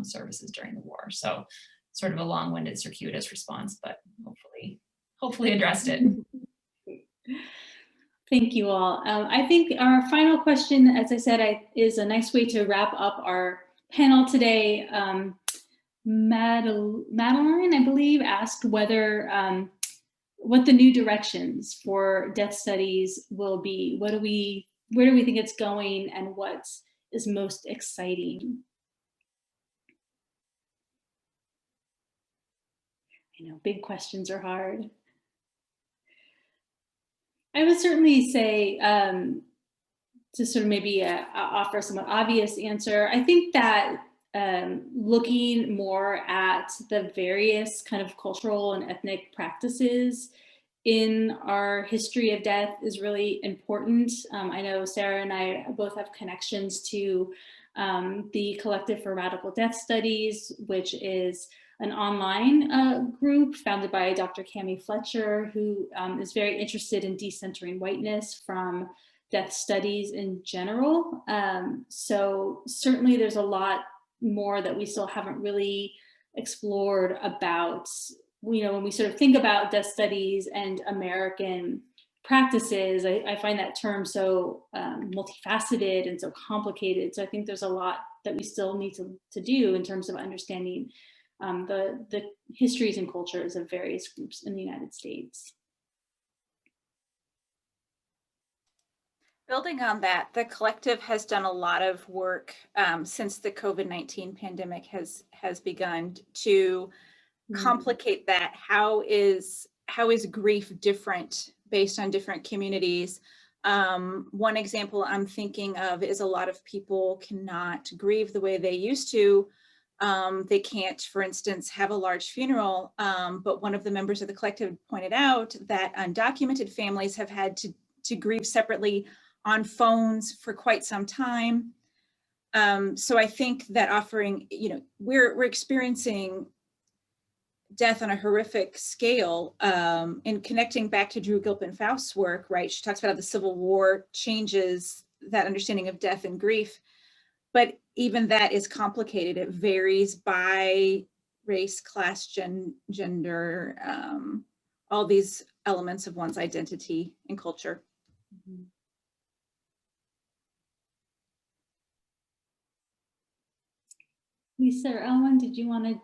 services during the war. So sort of a long-winded circuitous response, but hopefully addressed it. Thank you all. I think our final question, as I said, is a nice way to wrap up our panel today. Madeline, I believe, asked whether what the new directions for death studies will be. Where do we think it's going, and what is most exciting? I know big questions are hard. I would certainly say, to sort of maybe offer a somewhat obvious answer, I think that looking more at the various kind of cultural and ethnic practices in our history of death is really important. I know Sarah and I both have connections to the Collective for Radical Death Studies, which is an online group founded by Dr. Cami Fletcher, who is very interested in decentering whiteness from death studies in general. So certainly there's a lot more that we still haven't really explored about, when we sort of think about death studies and American practices. I find that term so multifaceted and so complicated. So I think there's a lot that we still need to do in terms of understanding the histories and cultures of various groups in the United States. Building on that, the collective has done a lot of work since the COVID-19 pandemic has begun to complicate that. How is grief different based on different communities? One example I'm thinking of is a lot of people cannot grieve the way they used to. They can't, for instance, have a large funeral, but one of the members of the collective pointed out that undocumented families have had to grieve separately on phones for quite some time. So I think that offering, we're experiencing death on a horrific scale, and connecting back to Drew Gilpin-Faust's work, right? She talks about how the Civil War changes that understanding of death and grief, but even that is complicated. It varies by race, class, gender, all these elements of one's identity and culture. Lisa or Aelwen, did you want to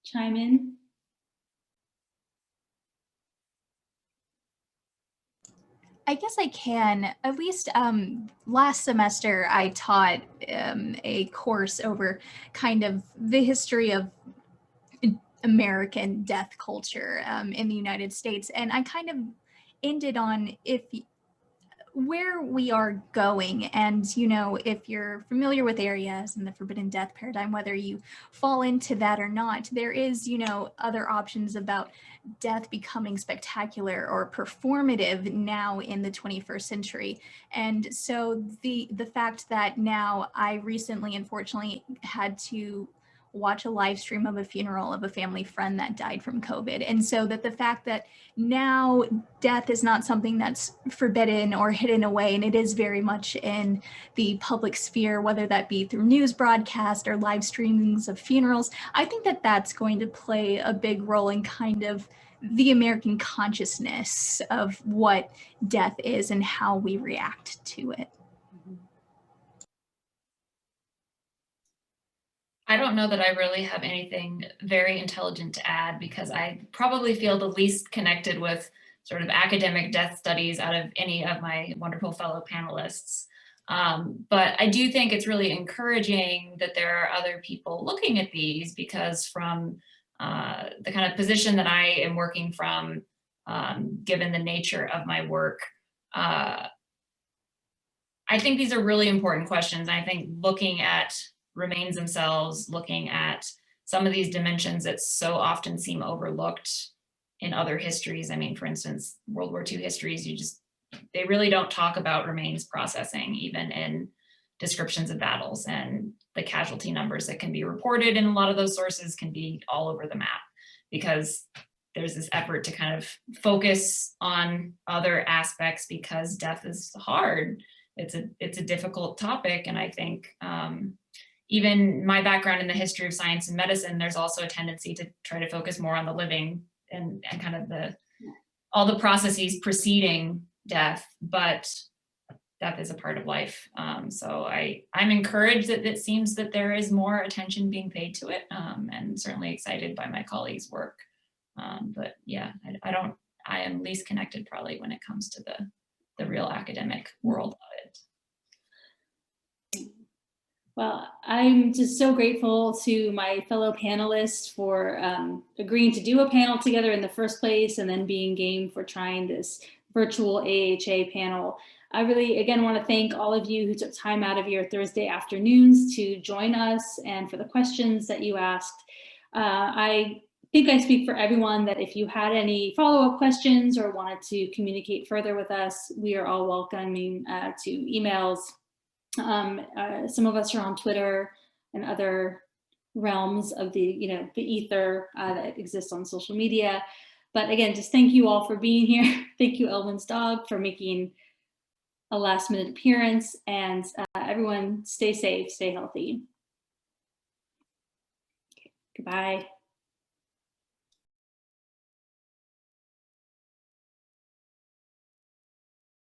chime in? I guess I can. At least last semester, I taught a course over kind of the history of American death culture in the United States. And I kind of ended on where we are going. And, you know, if you're familiar with areas in the forbidden death paradigm, whether you fall into that or not, there is, you know, other options about death becoming spectacular or performative now in the 21st century. And so the fact that now I recently, unfortunately, had to watch a live stream of a funeral of a family friend that died from COVID. And so that the fact that now death is not something that's forbidden or hidden away, and it is very much in the public sphere, whether that be through news broadcast or live streamings of funerals, I think that that's going to play a big role in kind of the American consciousness of what death is and how we react to it. I don't know that I really have anything very intelligent to add because I probably feel the least connected with sort of academic death studies out of any of my wonderful fellow panelists. But I do think it's really encouraging that there are other people looking at these because from the kind of position that I am working from, given the nature of my work, I think these are really important questions. I think looking at remains themselves, looking at some of these dimensions that so often seem overlooked in other histories. I mean, for instance, World War II histories, they really don't talk about remains processing, even in descriptions of battles, and the casualty numbers that can be reported in a lot of those sources can be all over the map because there's this effort to kind of focus on other aspects because death is hard. It's a difficult topic. And I think even my background in the history of science and medicine, there's also a tendency to try to focus more on the living and kind of all the processes preceding death, but death is a part of life. So I'm encouraged that it seems that there is more attention being paid to it, and certainly excited by my colleagues' work. But yeah, I am least connected probably when it comes to the real academic world of it. Well, I'm just so grateful to my fellow panelists for agreeing to do a panel together in the first place and then being game for trying this virtual AHA panel. I really, again, want to thank all of you who took time out of your Thursday afternoons to join us and for the questions that you asked. I think I speak for everyone that if you had any follow-up questions or wanted to communicate further with us, we are all welcoming to emails. Some of us are on Twitter and other realms of the ether that exists on social media. But again, just thank you all for being here. Thank you, Aelwen's dog, for making a last-minute appearance. And everyone, stay safe, stay healthy. Okay, goodbye.